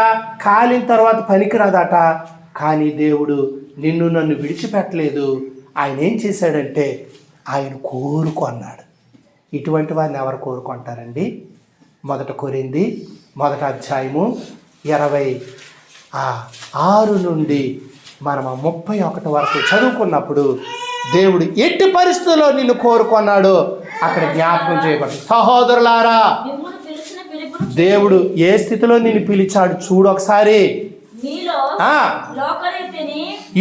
Speaker 1: కాలిన తర్వాత పనికిరాదట. కానీ దేవుడు నిన్ను నన్ను విడిచిపెట్టలేదు. ఆయన ఏం చేశాడంటే ఆయన కోరుకున్నాడు. ఇటువంటి వారిని ఎవరు కోరుకుంటారండి? 1 కొరింథీ 1వ అధ్యాయము 26 నుండి మనం 31 వరకు చదువుకున్నప్పుడు దేవుడు ఎట్టి పరిస్థితుల్లో నిన్ను కోరుకున్నాడో అక్కడ జ్ఞాపకం చేయబడుతుంది. సహోదరులారా, దేవుడు ఏ స్థితిలో నిన్ను పిలిచాడు చూడు ఒకసారి.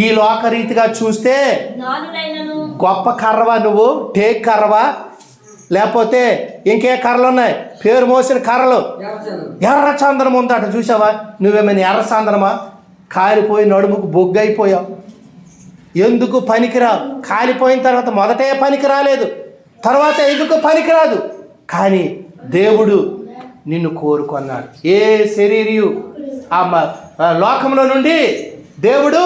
Speaker 1: ఈ లోకరీతిగా చూస్తే గొప్ప కర్రవా నువ్వు, టేక్ కర్రవా, లేకపోతే ఇంకే కర్రలు ఉన్నాయి, పేరు మోసిన కర్రలు, ఎర్ర చందనం ఉందట చూసావా? నువ్వేమైనా ఎర్ర చందనమా? కాలిపోయి నడుముకు బొగ్గైపోయావు. ఎందుకు పనికిరావు? కాలిపోయిన తర్వాత మొదటే పనికి రాలేదు, తర్వాత ఎందుకు పనికిరాదు. కానీ దేవుడు నిన్ను కోరుకున్నాడు. ఏ శరీరియు ఆ లోకంలో నుండి దేవుడు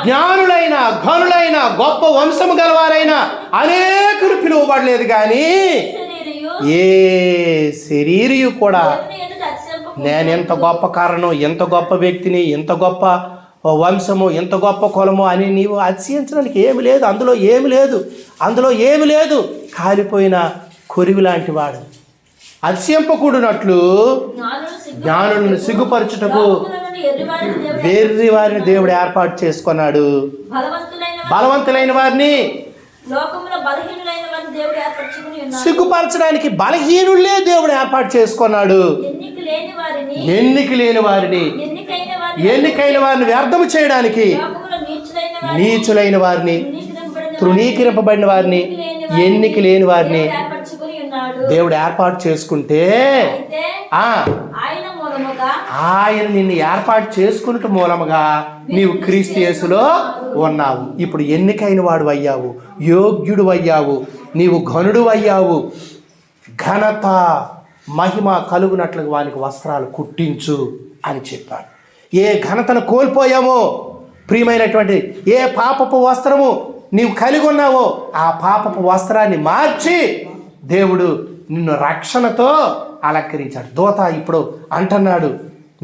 Speaker 1: జ్ఞానులైన ఘనులైన గొప్ప వంశము గలవారైన అనేకులు పిలువబడలేదు. కానీ ఏ శరీరియు కూడా నేను ఎంత గొప్ప కారణం, ఎంత గొప్ప వ్యక్తిని, ఎంత గొప్ప వంశము, ఎంత గొప్ప కులము అని నీవు అతిశయించడానికి ఏమి లేదు. అందులో ఏమి లేదు. కాలిపోయిన కొరివి లాంటి వాడు. అతిశయింపకూడనట్లు జ్ఞానులను సిగ్గుపరచుటకు వెర్రి వారిని దేవుడు ఏర్పాటు చేసుకున్నాడు. బలవంతులైన వారిని సిగ్గుపరచడానికి బలహీనులే దేవుడు ఏర్పాటు చేసుకున్నాడు. ఎన్నిక లేని వారిని, ఎన్నికైన వారిని వ్యర్థము చేయడానికి, నీచులైన వారిని, తృణీకరింపబడిన వారిని, ఎన్నిక లేని వారిని దేవుడు ఏర్పాటు చేసుకుంటే ఆ,
Speaker 2: ఆయన మూలముగా
Speaker 1: ఆయన నిన్ను ఏర్పాటు చేసుకున్నట్టు మూలముగా నీవు క్రీస్తు యేసులో ఉన్నావు. ఇప్పుడు ఎన్నికైన వాడు అయ్యావు, యోగ్యుడు అయ్యావు, నీవు ఘనుడు అయ్యావు. ఘనత మహిమ కలుగునట్లుగా వానికి వస్త్రాలు కుట్టించు అని చెప్పాడు. ఏ ఘనతను కోల్పోయామో ప్రియమైనటువంటి, ఏ పాపపు వస్త్రము నీవు కలిగి ఉన్నావో ఆ పాపపు వస్త్రాన్ని మార్చి దేవుడు నిన్ను రక్షణతో అలంకరించాడు. దూత ఇప్పుడు అంటున్నాడు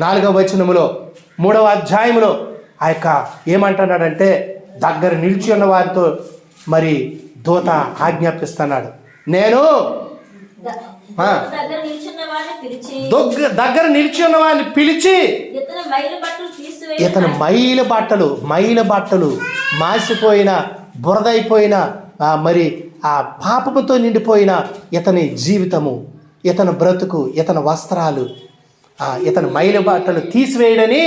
Speaker 1: 4వ వచనములో 3వ అధ్యాయములో ఆ యొక్క ఏమంటున్నాడంటే, దగ్గర నిలిచి ఉన్న వారితో మరి దూత ఆజ్ఞాపిస్తున్నాడు, నేను
Speaker 2: దగ్గర నిల్చున్న వారిని పిలిచి
Speaker 1: దగ్గర నిలిచి ఉన్న వారిని పిలిచి ఇతను మైల బట్టలు మాసిపోయిన బురదైపోయిన మరి ఆ పాపముతో నిండిపోయిన ఇతని జీవితము, ఇతని బ్రతుకు, ఇతని వస్త్రాలు, ఇతని మైల బట్టలు తీసివేయడని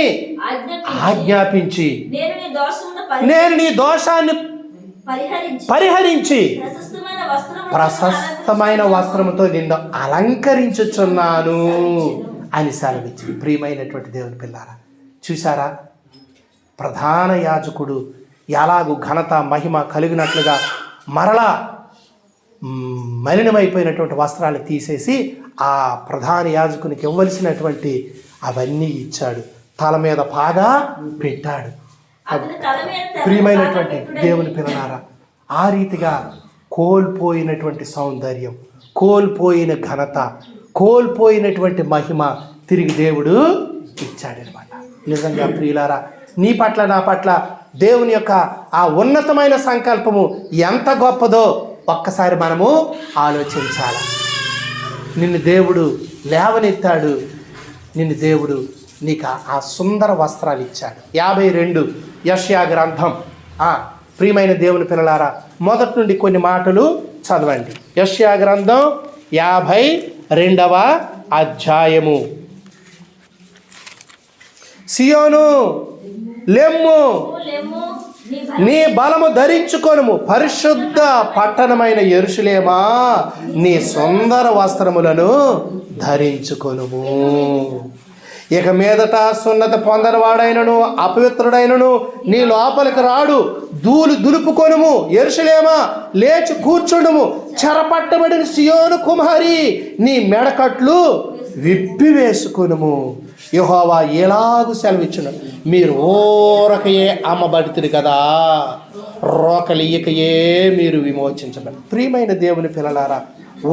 Speaker 1: ఆజ్ఞాపించి నేను నీ దోషాన్ని పరిహరించి ప్రశస్తమైన వస్త్రముతో నిన్ను అలంకరించుచున్నాను అని సెలవిచ్చి. ప్రియమైనటువంటి దేవుని పిల్లారా, చూసారా ప్రధాన యాజకుడు ఎలాగూ ఘనత మహిమ కలిగినట్లుగా మరలా మలినమైపోయినటువంటి వస్త్రాలు తీసేసి ఆ ప్రధాన యాజకునికి ఇవ్వవలసినటువంటి అవన్నీ ఇచ్చాడు. తల మీద పాగా పెట్టాడు. ప్రియమైనటువంటి దేవుని పిల్లలారా, ఆ రీతిగా కోల్పోయినటువంటి సౌందర్యం, కోల్పోయిన ఘనత, కోల్పోయినటువంటి మహిమ తిరిగి దేవుడు ఇచ్చాడనమాట. నిజంగా ప్రియులారా, నీ పట్ల నా పట్ల దేవుని యొక్క ఆ ఉన్నతమైన సంకల్పము ఎంత గొప్పదో ఒక్కసారి మనము ఆలోచించాలి. నిన్ను దేవుడు లేవనెత్తాడు, నిన్ను దేవుడు నీకు ఆ సుందర వస్త్రాలు ఇచ్చాడు. 52 యెషయా గ్రంథం. ప్రియమైన దేవుని పిల్లలారా, మొదటి నుండి కొన్ని మాటలు చదవండి. యెషయా గ్రంథం 52వ అధ్యాయము. సియోను లెమ్ము, నీ బలము ధరించుకొనుము, పరిశుద్ధ పట్టణమైన యెరూషలేమా నీ సుందర వస్త్రములను ధరించుకొనుము. ఇక మీదట సున్నత పొందనివాడైనను అపవిత్రుడైనను నీ లోపలికి రాడు. ధూళి దులుపుకొనుము, యెరూషలేమా లేచి కూర్చుండుము, చెరపట్టబడిన సియోను కుమారి నీ మెడకట్లు విప్పివేసుకొనుము. యెహోవా ఎలాగూ సెలవిచ్చును, మీరు ఊరకయే అమ్మబడితిరి కదా, రోకలియ్యకయే మీరు విమోచించబడి. ప్రియమైన దేవుని పిల్లలారా,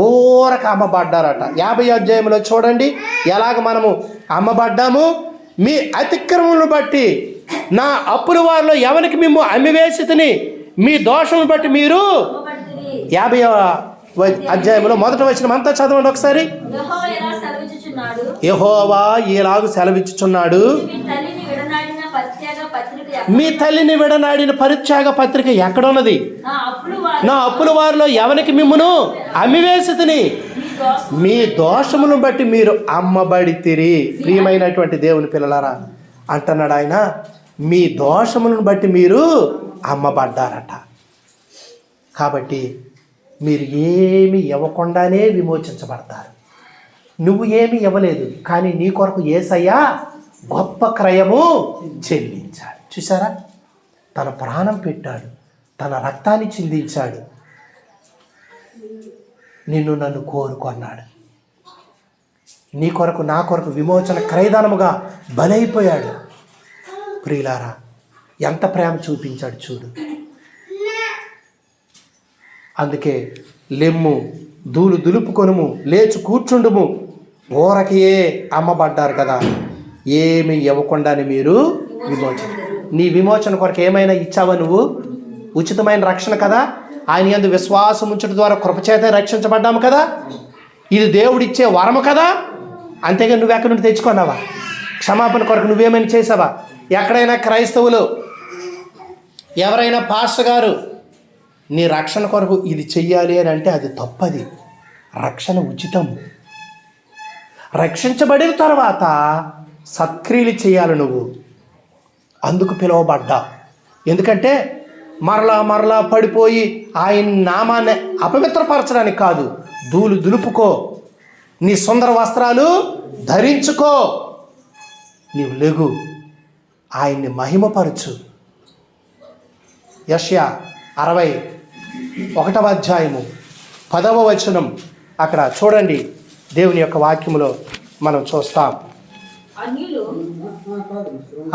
Speaker 1: ఊరక అమ్మబడ్డారట. 50వ అధ్యాయంలో చూడండి ఎలాగ మనము అమ్మబడ్డాము. మీ అతిక్రమములను బట్టి నా అప్పుల వారిలో ఎవరికి మేము అమ్మివేసితిని, మీ దోషమును బట్టి మీరు. 50వ అధ్యాయంలో మొదటి వచనం అంతా చదవండి ఒకసారి. యెహోవా ఎలాగూ సెలవిచ్చుచున్నాడు, మీ తల్లిని విడనాడిన పరిత్యాగ పత్రిక ఎక్కడున్నది? నా అప్పుల వారిలో ఎవరికి మిమ్మును అమ్మివేసితిని, మీ దోషములను బట్టి మీరు అమ్మబడితిరి. ప్రియమైనటువంటి దేవుని పిల్లలారా, అంటున్నాడు ఆయన, మీ దోషములను బట్టి మీరు అమ్మబడ్డారట. కాబట్టి మీరు ఏమి ఇవ్వకుండానే విమోచించబడతారు. నువ్వు ఏమి ఇవ్వలేదు, కానీ నీ కొరకు యేసయ్య గొప్ప క్రయము చెల్లించాడు. చూసారా, తన ప్రాణం పెట్టాడు, తన రక్తాన్ని చిందించాడు, నిన్ను నన్ను కోరుకున్నాడు. నీ కొరకు నా కొరకు విమోచన క్రయధనముగా బలైపోయాడు. ప్రియులారా, ఎంత ప్రేమ చూపించాడు చూడు. అందుకే లెమ్ము, ధూళి దులుపుకొనుము, లేచి కూర్చుండుము, ఊరకయే అమ్మబడ్డారు కదా, ఏమి ఇవ్వకుండానే మీరు విమోచన. నీ విమోచన కొరకు ఏమైనా ఇచ్చావా నువ్వు? ఉచితమైన రక్షణ కదా, ఆయన యందు విశ్వాసం ఉంచడం ద్వారా కృపచేత రక్షించబడ్డాము కదా, ఇది దేవుడిచ్చే వరము కదా. అంతేగా నువ్వు ఎక్కడి నుండి తెచ్చుకున్నావా? క్షమాపణ కొరకు నువ్వేమైనా చేసావా? ఎక్కడైనా క్రైస్తవులు ఎవరైనా పాస్టర్ గారు నీ రక్షణ కొరకు ఇది చెయ్యాలి అని అంటే అది తప్పది. రక్షణ ఉచితం. రక్షించబడిన తర్వాత సత్క్రియలు చేయాలి నువ్వు. అందుకు పిలువబడ్డా. ఎందుకంటే మరలా పడిపోయి ఆయన నామాన్ని అపవిత్రపరచడానికి కాదు, ధూళి దులుపుకో, నీ సుందర వస్త్రాలు ధరించుకో. నీవు లెగు, ఆయన్ని మహిమపరచు. యెషయా 61వ అధ్యాయము 10వ వచనం. అక్కడ చూడండి, దేవుని యొక్క వాక్యములో మనం చూస్తాం.
Speaker 2: అన్యులు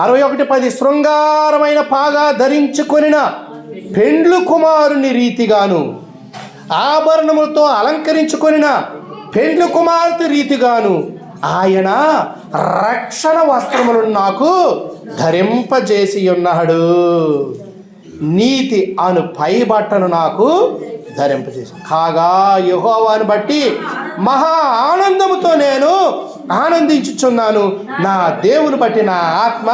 Speaker 1: 61:10 శృంగారమైన పాగా ధరించుకొనిన పెండ్లు కుమారుని రీతిగాను, ఆభరణములతో అలంకరించుకొనిన పెండ్లు కుమార్తె రీతిగాను ఆయన రక్షణ వస్త్రములను నాకు ధరింపజేసి ఉన్నాడు. నీతి అను పై బట్టను నాకు ధరింపజేసి, కాగా యెహోవాను బట్టి మహా ఆనందముతో నేను ఆనందించుచున్నాను, నా దేవుని బట్టి నా ఆత్మ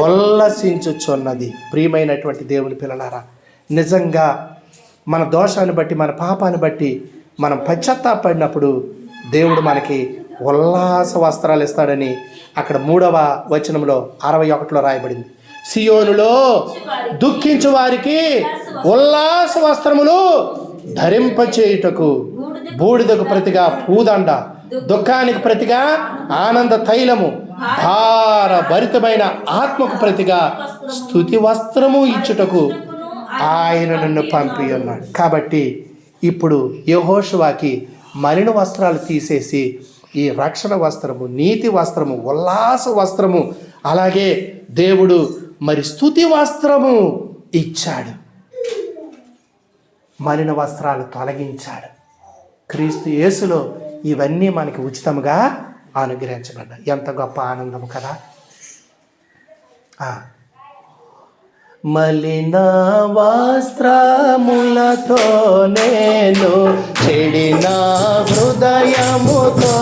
Speaker 1: ఉల్లసించుచున్నది. ప్రియమైనటువంటి దేవుని పిల్లలారా, నిజంగా మన దోషాన్ని బట్టి, మన పాపాన్ని బట్టి మనం పశ్చాత్తాపడినప్పుడు దేవుడు మనకి ఉల్లాస వస్త్రాలు ఇస్తాడని అక్కడ 3వ వచనంలో 61లో రాయబడింది. సియోనులో దుఃఖించు వారికి ఉల్లాస వస్త్రములు ధరింపచేయుటకు, బూడిదకు ప్రతిగా పూదండ, దుఃఖానికి ప్రతిగా ఆనంద తైలము, భార భరితమైన ఆత్మకు ప్రతిగా స్తుతి వస్త్రము ఇచ్చుటకు ఆయన నన్ను పంపి ఉన్నాడు. కాబట్టి ఇప్పుడు యెహోషువకి మలిన వస్త్రాలు తీసేసి ఈ రక్షణ వస్త్రము, నీతి వస్త్రము, ఉల్లాస వస్త్రము, అలాగే దేవుడు మరి స్తుతి వస్త్రము ఇచ్చాడు. మలిన వస్త్రాలు తొలగించాడు. క్రీస్తు యేసులో ఇవన్నీ మనకి ఉచితముగా అనుగ్రహించబడ్డాయి. ఎంత గొప్ప ఆనందము కదా. మలిన వస్త్రములతో నేను చెడిన హృదయముతో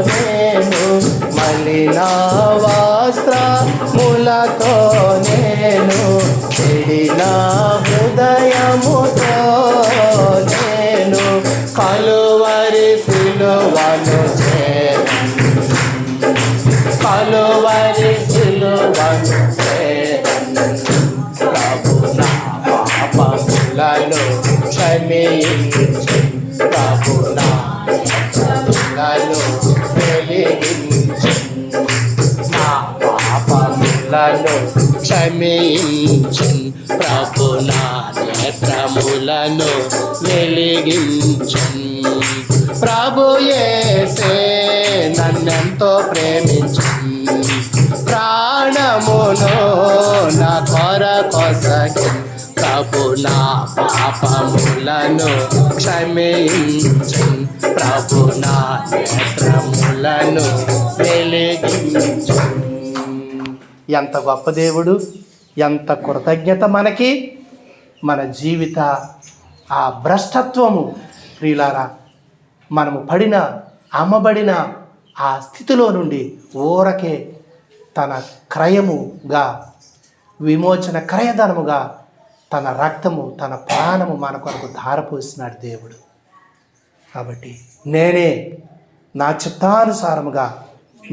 Speaker 1: నేను, మలిన వస్త్రములతో నేను చెడిన హృదయముతో నేను కలువరి సిలువను చేరను, కలువరి సిలువను చేరను. ప్రభు నా పాపములను క్షమించు, ప్రభు నా పాపములను వెలిగించు, నా పాపములను క్షమించు, ప్రభు నా నేత్రములను వెలిగించు. ప్రభు యేసే నన్నెంతో ప్రేమించు, ప్రాణమును నా కొరకొసగి, ప్రభు నా పాపములను క్షమించు, ప్రభు నా నేత్రములను వెలిగించు. ఎంత గొప్ప దేవుడు, ఎంత కృతజ్ఞత మనకి. మన జీవిత ఆ భ్రష్టత్వము ప్రియులారా, మనము పడిన అమ్మబడిన ఆ స్థితిలో నుండి ఊరకే తన క్రయముగా, విమోచన క్రయధనముగా తన రక్తము, తన ప్రాణము మన కొరకు ధారపోసినాడు దేవుడు. కాబట్టి నేనే నా చిత్తానుసారముగా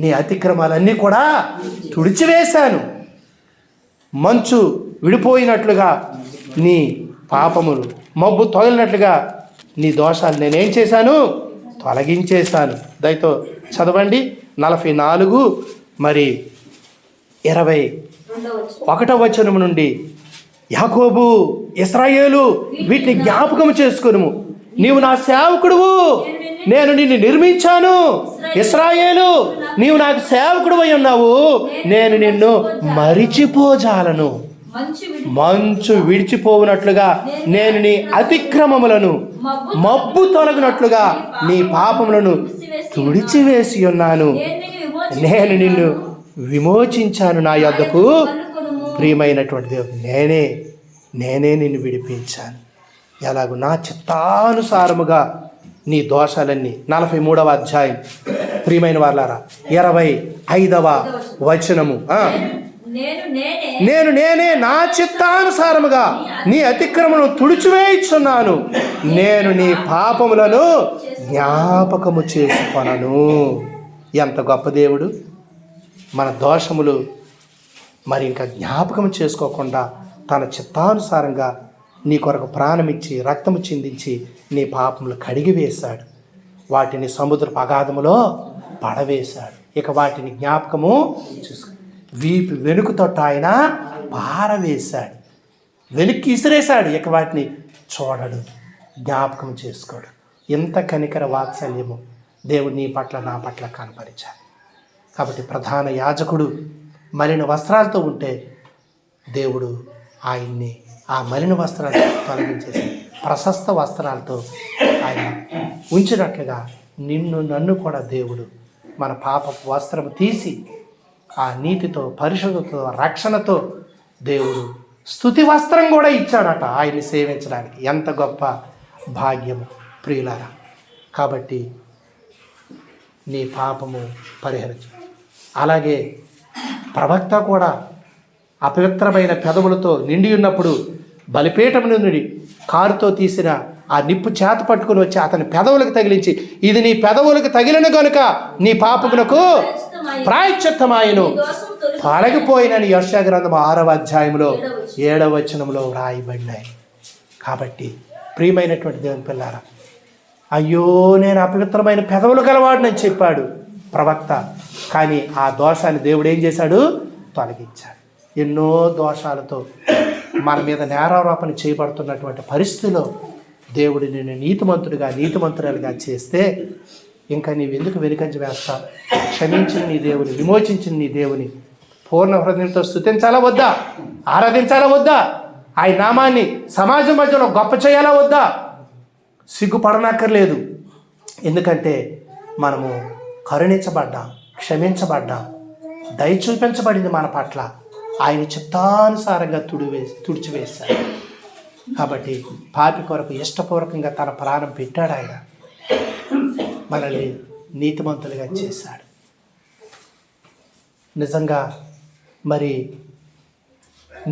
Speaker 1: నీ అతిక్రమాలన్నీ కూడా తుడిచివేశాను. మంచు విడిపోయినట్లుగా నీ పాపములు, మబ్బు తొలగినట్లుగా నీ దోషాలు నేనేం చేశాను? తొలగించేశాను. దయతో చదవండి 44 మరి 21వ వచనము నుండి. యాకోబు, ఇశ్రాయేలు, వీటిని జ్ఞాపకం చేసుకొనుము, నీవు నా సేవకుడువు, నేను నిన్ను నిర్మించాను. ఇశ్రాయేలు, నీవు నాకు సేవకుడు అయి ఉన్నావు, నేను నిన్ను మరిచిపోజాలను. మంచు విడిచిపోవునట్లుగా నేను నీ అతిక్రమములను, మబ్బు తొలగినట్లుగా నీ పాపములను తుడిచివేసి ఉన్నాను. నేను నిన్ను విమోచించాను నా యొద్దకు. ప్రియమైనటువంటి దేవుడు, నేనే నిన్ను విడిపించాను. ఎలాగూ నా చిత్తానుసారముగా నీ దోషాలన్నీ. 43వ అధ్యాయం ప్రియమైన వాళ్ళారా 25వ వచనము. నేనే నా చిత్తానుసారముగా నీ అతిక్రమను తుడిచివేయుచున్నాను, నేను నీ పాపములను జ్ఞాపకము చేసుకొనను. ఎంత గొప్ప దేవుడు. మన దోషములు మరి ఇంకా జ్ఞాపకం చేసుకోకుండా తన చిత్తానుసారంగా నీ కొరకు ప్రాణమిచ్చి రక్తము చిందించి నీ పాపములు కడిగి వేశాడు. వాటిని సముద్రపు అగాధములో పడవేశాడు. ఇక వాటిని జ్ఞాపకము చూసుకో. వీపు వెనుకతోట ఆయన పారవేశాడు, వెనక్కి ఇసిరేశాడు. ఇక వాటిని చూడడు, జ్ఞాపకం చేసుకోడు. ఎంత కనికర వాత్సల్యము దేవుడు నీ పట్ల నా పట్ల కనపరిచాడు. కాబట్టి ప్రధాన యాజకుడు మలిన వస్త్రాలతో ఉంటే దేవుడు ఆయన్ని ఆ మలిన వస్త్రాలు తొలగించేసి ప్రశస్త వస్త్రాలతో ఆయన ఉంచినట్లుగా నిన్ను నన్ను కూడా దేవుడు మన పాపపు వస్త్రము తీసి ఆ నీతితో, పరిశుద్ధతో, రక్షణతో దేవుడు స్తుతి వస్త్రం కూడా ఇచ్చాడట ఆయన్ని సేవించడానికి. ఎంత గొప్ప భాగ్యము ప్రియులారా. కాబట్టి నీ పాపము పరిహరించు. అలాగే ప్రవక్త కూడా అపవిత్రమైన పెదవులతో నిండి ఉన్నప్పుడు బలిపీఠం నుండి కారుతో తీసిన ఆ నిప్పు చేత పట్టుకుని వచ్చి అతని పెదవులకు తగిలించి, ఇది నీ పెదవులకు తగిలిన కనుక నీ పాపమునకు ప్రాయశ్చిత్తమాయను తొలగిపోయినని యెషయా గ్రంథం 6వ అధ్యాయంలో 7వ వచనంలో వ్రాయబడినాయి. కాబట్టి ప్రియమైనటువంటి దేవుని పిల్లారా, అయ్యో నేను అపవిత్రమైన పెదవులు గలవాడినని చెప్పాడు ప్రవక్త. కానీ ఆ దోషాన్ని దేవుడు ఏం చేశాడు? తొలగించాడు. ఎన్నో దోషాలతో మన మీద నేరారోపణ చేయబడుతున్నటువంటి పరిస్థితిలో దేవుడు నిన్ను నీతిమంతురాలుగా చేస్తే ఇంకా నీవెందుకు వెనుకంజ వేస్తావు? క్షమించిన నీ దేవుని, విమోచించిన నీ దేవుని పూర్ణ హృదయంతో స్తుతించాలా వద్దా? ఆరాధించాలా వద్దా? ఆయన నామాన్ని సమాజం మధ్యలో గొప్ప చేయాలా వద్దా? సిగ్గుపడనక్కర్లేదు. ఎందుకంటే మనము కరుణించబడ్డాం, క్షమించబడ్డాం, దయ చూపించబడింది మన పట్ల. ఆయన చిత్తానుసారంగా తుడిచివేశాడు. కాబట్టి పాపి కొరకు ఇష్టపూర్వకంగా తన ప్రాణం పెట్టాడు. ఆయన మనల్ని నీతిమంతులుగా చేశాడు. నిజంగా మరి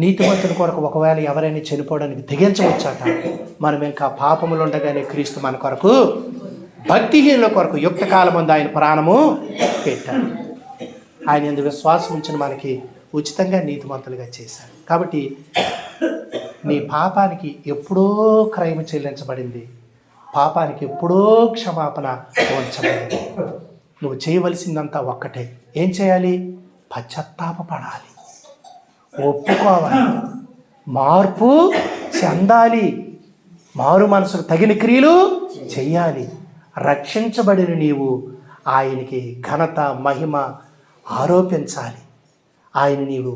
Speaker 1: నీతిమంతుల కొరకు ఒకవేళ ఎవరైనా చనిపోవడానికి తెగించవచ్చాట. మనం ఇంకా పాపములు ఉండగానే క్రీస్తు మన కొరకు, భక్తిహీనుల కొరకు యుక్త కాలమందు ఆయన ప్రాణము పెట్టాడు. ఆయన యందు విశ్వాసం ఉంచిన మనకి ఉచితంగా నీతిమంతులుగా చేశాడు. కాబట్టి నీ పాపానికి ఎప్పుడో క్రయము చెల్లించబడింది, పాపానికి ఎప్పుడో క్షమాపణ ఉంచబడింది. నువ్వు చేయవలసిందంతా ఒక్కటే. ఏం చేయాలి? పశ్చాత్తాపపడాలి, ఒప్పుకోవాలి, మార్పు చెందాలి, మారు మనసుకు తగిన క్రియలు చెయ్యాలి. రక్షించబడిన నీవు ఆయనకి ఘనత, మహిమ ఆరోపించాలి. ఆయన నీవు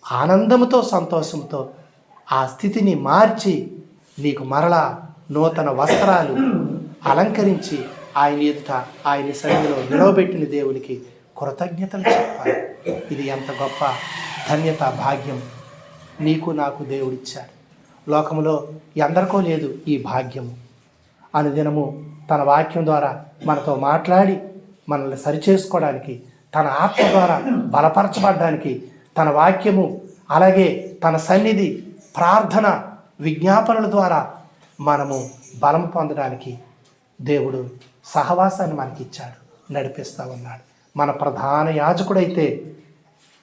Speaker 1: ఆనందంతో, సంతోషంతో ఆ స్థితిని మార్చి నీకు మరలా నూతన వస్త్రాలు అలంకరించి ఆయన ఎదుట, ఆయన సన్నిధిలో నిలవబెట్టిన దేవునికి కృతజ్ఞతలు చెప్పాలి. ఇది ఎంత గొప్ప ధన్యత, భాగ్యం నీకు నాకు దేవుడిచ్చాడు. లోకంలో ఎందరికో లేదు ఈ భాగ్యము. అనుదినము తన వాక్యం ద్వారా మనతో మాట్లాడి మనల్ని సరిచేసుకోవడానికి, తన ఆత్మ ద్వారా బలపరచబడడానికి, తన వాక్యము అలాగే తన సన్నిధి, ప్రార్థన, విజ్ఞాపనల ద్వారా మనము బలం పొందడానికి దేవుడు సహవాసాన్ని మనకిచ్చాడు, నడిపిస్తూ ఉన్నాడు. మన ప్రధాన యాజకుడైతే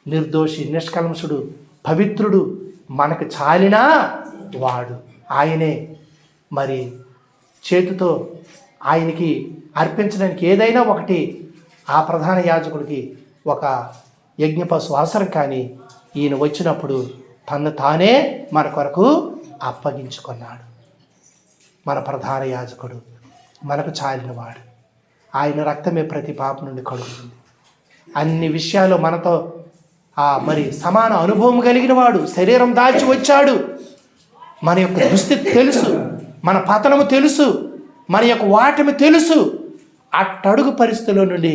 Speaker 1: నిర్దోషి, నిష్కల్మషుడు, పవిత్రుడు, మనకు చాలినా వాడు ఆయనే. మరి చేతితో ఆయనకి అర్పించడానికి ఏదైనా ఒకటి ఆ ప్రధాన యాజకుడికి ఒక యజ్ఞ పశువు అవసరం. కానీ ఈయన వచ్చినప్పుడు తను తానే మన కొరకు అప్పగించుకున్నాడు. మన ప్రధాన యాజకుడు మనకు చాలినవాడు. ఆయన రక్తమే ప్రతి పాపం నుండి కడుగుతుంది. అన్ని విషయాలు మనతో మరి సమాన అనుభవం కలిగిన వాడు. శరీరం దాల్చి వచ్చాడు. మన యొక్క దుస్థితి తెలుసు, మన పతనము తెలుసు, మన యొక్క వాటమి తెలుసు. అట్టడుగు పరిస్థితుల్లో నుండి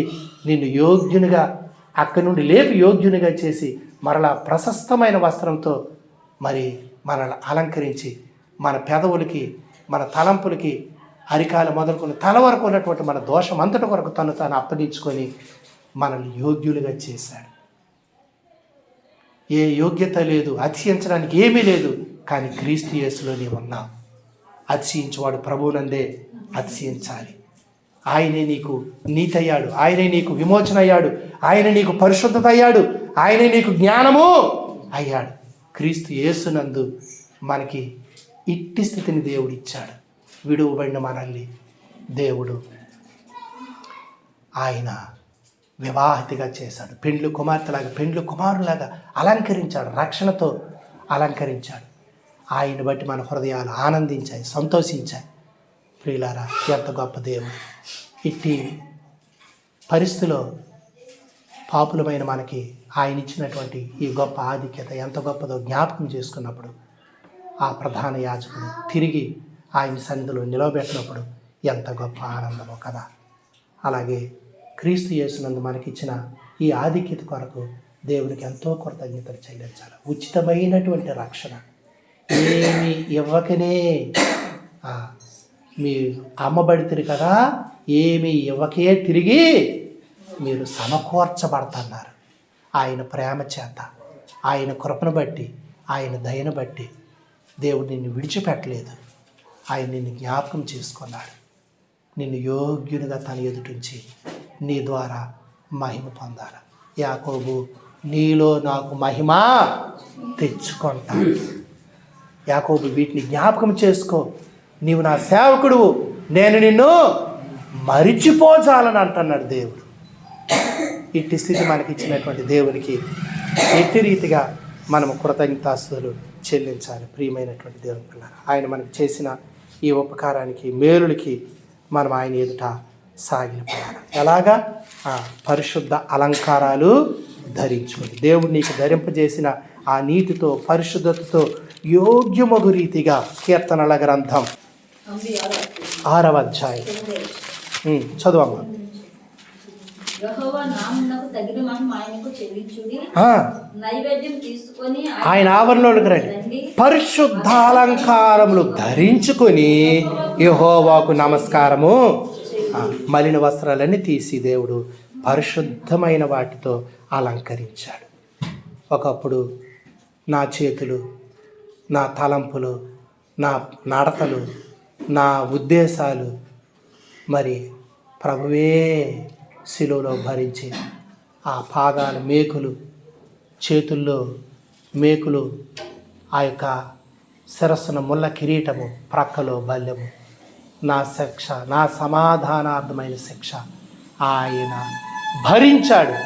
Speaker 1: నిన్ను యోగ్యునిగా, అక్కడి నుండి లేపి యోగ్యునిగా చేసి మరలా ప్రశస్తమైన వస్త్రంతో మరి మనల్ని అలంకరించి మన పెదవులకి, మన తలంపులకి, అరికాలు మొదలుకొని తల వరకు ఉన్నటువంటి మన దోషం అంతటి కొరకు తను తాను అప్పగించుకొని మనల్ని యోగ్యులుగా చేశాడు. ఏ యోగ్యత లేదు, అతిశయించడానికి ఏమీ లేదు. కానీ క్రీస్తు యేసులో నీవు ఉన్నావు. అతిశయించువాడు ప్రభువునందే అతిశయించాలి. ఆయనే నీకు నీతి అయ్యాడు, ఆయనే నీకు విమోచన అయ్యాడు, ఆయన నీకు పరిశుద్ధత అయ్యాడు, ఆయనే నీకు జ్ఞానము అయ్యాడు. క్రీస్తు యేసునందు మనకి ఇట్టి స్థితిని దేవుడు ఇచ్చాడు. విడువబడిన మనల్ని దేవుడు ఆయన వివాహితిగా చేశాడు. పెండ్లి కుమార్తెలాగా, పెండ్లి కుమారులాగా అలంకరించాడు, రక్షణతో అలంకరించాడు. ఆయన్ని బట్టి మన హృదయాలు ఆనందించాయి, సంతోషించాయి. ప్రియులారా, ఎంత గొప్ప దేవుడు! ఇట్టి పరిస్థితిలో పాపులమైన మనకి ఆయన ఇచ్చినటువంటి ఈ గొప్ప ఆధిక్యత ఎంత గొప్పదో జ్ఞాపకం చేసుకున్నప్పుడు, ఆ ప్రధాన యాజకుడు తిరిగి ఆయన సన్నిధిలో నిలవబెట్టినప్పుడు ఎంత గొప్ప ఆనందమో కదా. అలాగే క్రీస్తు యేసునందు మనకిచ్చిన ఈ ఆధిక్యత కొరకు దేవునికి ఎంతో కృతజ్ఞతలు చెల్లించాలి. ఉచితమైనటువంటి రక్షణ ఏమి ఇవ్వకనే మీరు అమ్మబడితిరి కదా, ఏమి ఇవ్వకే తిరిగి మీరు సమకూర్చబడుతున్నారు. ఆయన ప్రేమ చేత, ఆయన కృపను బట్టి, ఆయన దయను బట్టి దేవుడు నిన్ను విడిచిపెట్టలేదు. ఆయన నిన్ను జ్ఞాపకం చేసుకున్నాడు. నిన్ను యోగ్యునిగా తన ఎదుటించి నీ ద్వారా మహిమ పొందాలి. యాకోబు, నీలో నాకు మహిమ తెచ్చుకుంటా. యాకోబు, వీటిని జ్ఞాపకం చేసుకో. నీవు నా సేవకుడు, నేను నిన్ను మరిచిపోచాలని అంటున్నాడు దేవుడు. ఇట్టి స్థితి మనకిచ్చినటువంటి దేవునికి ఎట్టి రీతిగా మనము కృతజ్ఞతాస్తులు చెల్లించాలి. ప్రియమైనటువంటి దేవుని పిల్లలు, ఆయన మనకు చేసిన ఈ ఉపకారానికి, మేలులకి మనం ఆయన ఎదుట సాగిపోవాలి. ఎలాగా? పరిశుద్ధ అలంకారాలు ధరించుకొని, దేవుడు నీకు ధరింపజేసిన ఆ నీతితో, పరిశుద్ధతతో యోగ్యమగు రీతిగా కీర్తనల గ్రంథం 6వ అధ్యాయం చదువమ్మా.
Speaker 2: యెహోవా నామమునకు తగిన మహిమ ఆయనకు చెల్లించుడి. నైవేద్యం తీసుకొని
Speaker 1: ఆయన ఆవరణలోకి రండి. పరిశుద్ధాలంకారములు ధరించుకొని యెహోవాకు నమస్కారము. మలిన వస్త్రాలన్నీ తీసి దేవుడు పరిశుద్ధమైన వాటితో అలంకరించాడు. ఒకప్పుడు నా చేతులు, నా తలంపులు, నా నడతలు, నా ఉద్దేశాలు మరి ప్రభువే శిలువలో భరించి, ఆ పాదాల మేకులు, చేతుల్లో మేకులు, ఆ యొక్క శిరస్సున ముళ్ళ కిరీటము, ప్రక్కలో బల్యము, నా శిక్ష, నా సమాధానార్థమైన శిక్ష ఆయన భరించాడు.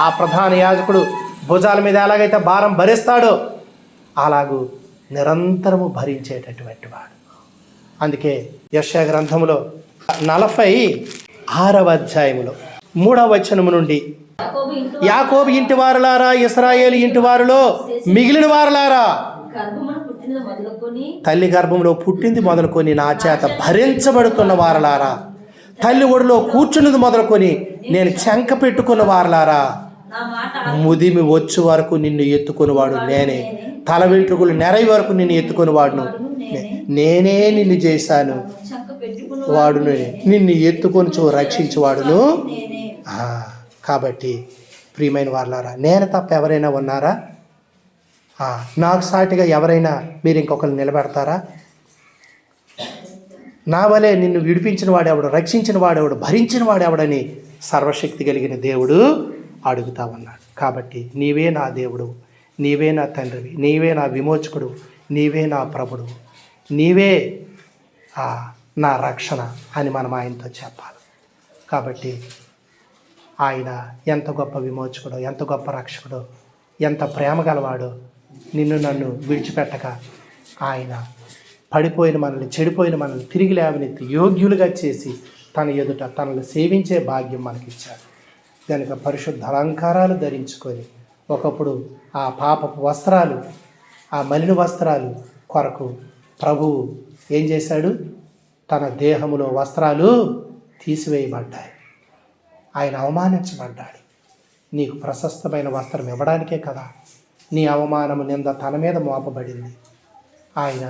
Speaker 1: ఆ ప్రధాన యాజకుడు భుజాల మీద ఎలాగైతే భారం భరిస్తాడో అలాగూ నిరంతరము భరించేటటువంటి వాడు. అందుకే యెషయా గ్రంథములో 46వ అధ్యాయములో 3వ వచనము నుండి, యాకోబు ఇంటి వారులారా, ఇశ్రాయేలు ఇంటి వారిలో మిగిలిన వారులారా, తల్లి గర్భంలో పుట్టింది మొదలుకొని నా చేత భరించబడుతున్న వారలారా, తల్లి ఒడిలో కూర్చున్నది మొదలుకొని నేను చెంక పెట్టుకున్న వారలారా, ముదిమి వచ్చు వరకు నిన్ను ఎత్తుకునేవాడు నేనే, తల వెంట్రుకలు నెరవి వరకు నిన్ను ఎత్తుకునేవాడును నేనే, నిన్ను చేశాను వాడును, నిన్ను ఎత్తుకొని రక్షించేవాడును. కాబట్టి ప్రియమైన వారలారా, నేను తప్ప ఎవరైనా ఉన్నారా? నాకు సాటిగా ఎవరైనా మీరు ఇంకొకరిని నిలబెడతారా? నా వలే నిన్ను విడిపించిన వాడెవడు, రక్షించిన వాడెవడు, భరించిన వాడెవడని సర్వశక్తి కలిగిన దేవుడు అడుగుతా ఉన్నాడు. కాబట్టి నీవే నా దేవుడు, నీవే నా తండ్రివి, నీవే నా విమోచకుడు, నీవే నా ప్రభుడు, నీవే నా రక్షణ అని మనం ఆయనతో చెప్పాలి. కాబట్టి ఆయన ఎంత గొప్ప విమోచకుడో, ఎంత గొప్ప రక్షకుడో, ఎంత ప్రేమ గలవాడో, నిన్ను నన్ను విడిచిపెట్టక ఆయన పడిపోయిన మనల్ని, చెడిపోయిన మనల్ని తిరిగి లేవనెత్తి యోగ్యులుగా చేసి తన ఎదుట తనను సేవించే భాగ్యం మనకిచ్చాడు. కనుక పరిశుద్ధ అలంకారాలు ధరించుకొని, ఒకప్పుడు ఆ పాపపు వస్త్రాలు, ఆ మలిన వస్త్రాలు కొరకు ప్రభువు ఏం చేశాడు? తన దేహములో వస్త్రాలు తీసివేయబడ్డాయి. ఆయన అవమానించబడ్డాడు. నీకు ప్రశస్తమైన వస్త్రం ఇవ్వడానికే కదా నీ అవమానము, నింద తన మీద మోపబడింది. ఆయన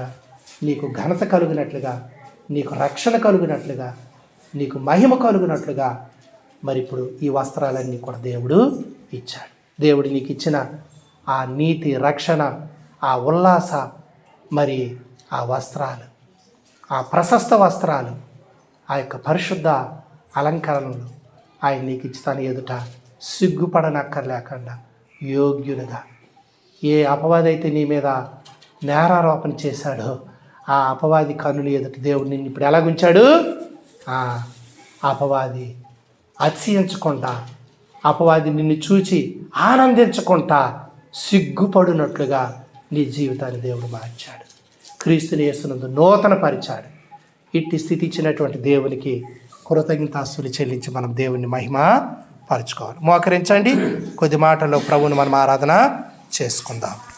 Speaker 1: నీకు ఘనత కలుగునట్లుగా, నీకు రక్షణ కలుగునట్లుగా, నీకు మహిమ కలుగునట్లుగా మరి ఇప్పుడు ఈ వస్త్రాలన్నీ కూడా దేవుడు ఇచ్చాడు. దేవుడు నీకు ఇచ్చిన ఆ నీతి, రక్షణ, ఆ ఉల్లాస, మరి ఆ వస్త్రాలు, ఆ ప్రశస్త వస్త్రాలు, ఆ యొక్క పరిశుద్ధ అలంకరణలు ఆయన నీకు ఇచ్చి తన ఎదుట సిగ్గుపడనక్కర్లేకుండా యోగ్యునిగా, ఏ అపవాది అయితే నీ మీద నేరారోపణ చేశాడో ఆ అపవాది కన్నుల ఎదుట దేవుడు నిన్ను ఇప్పుడు ఎలాగుంచాడు? ఆ అపవాది అతిశయించకుండా అపవాది నిన్ను చూచి ఆనందించకుండా సిగ్గుపడినట్లుగా నీ జీవితాన్ని దేవుడు మార్చాడు. క్రీస్తుని యేసునందు నూతన పరిచాడు. ఇట్టి స్థితి ఇచ్చినటువంటి దేవునికి కృతజ్ఞతాస్తులు చెల్లించి మనం దేవుని మహిమ పరుచుకోవాలి. మోకరించండి. కొద్ది మాటల్లో ప్రభువుని మనం ఆరాధన చేసుకుందాం.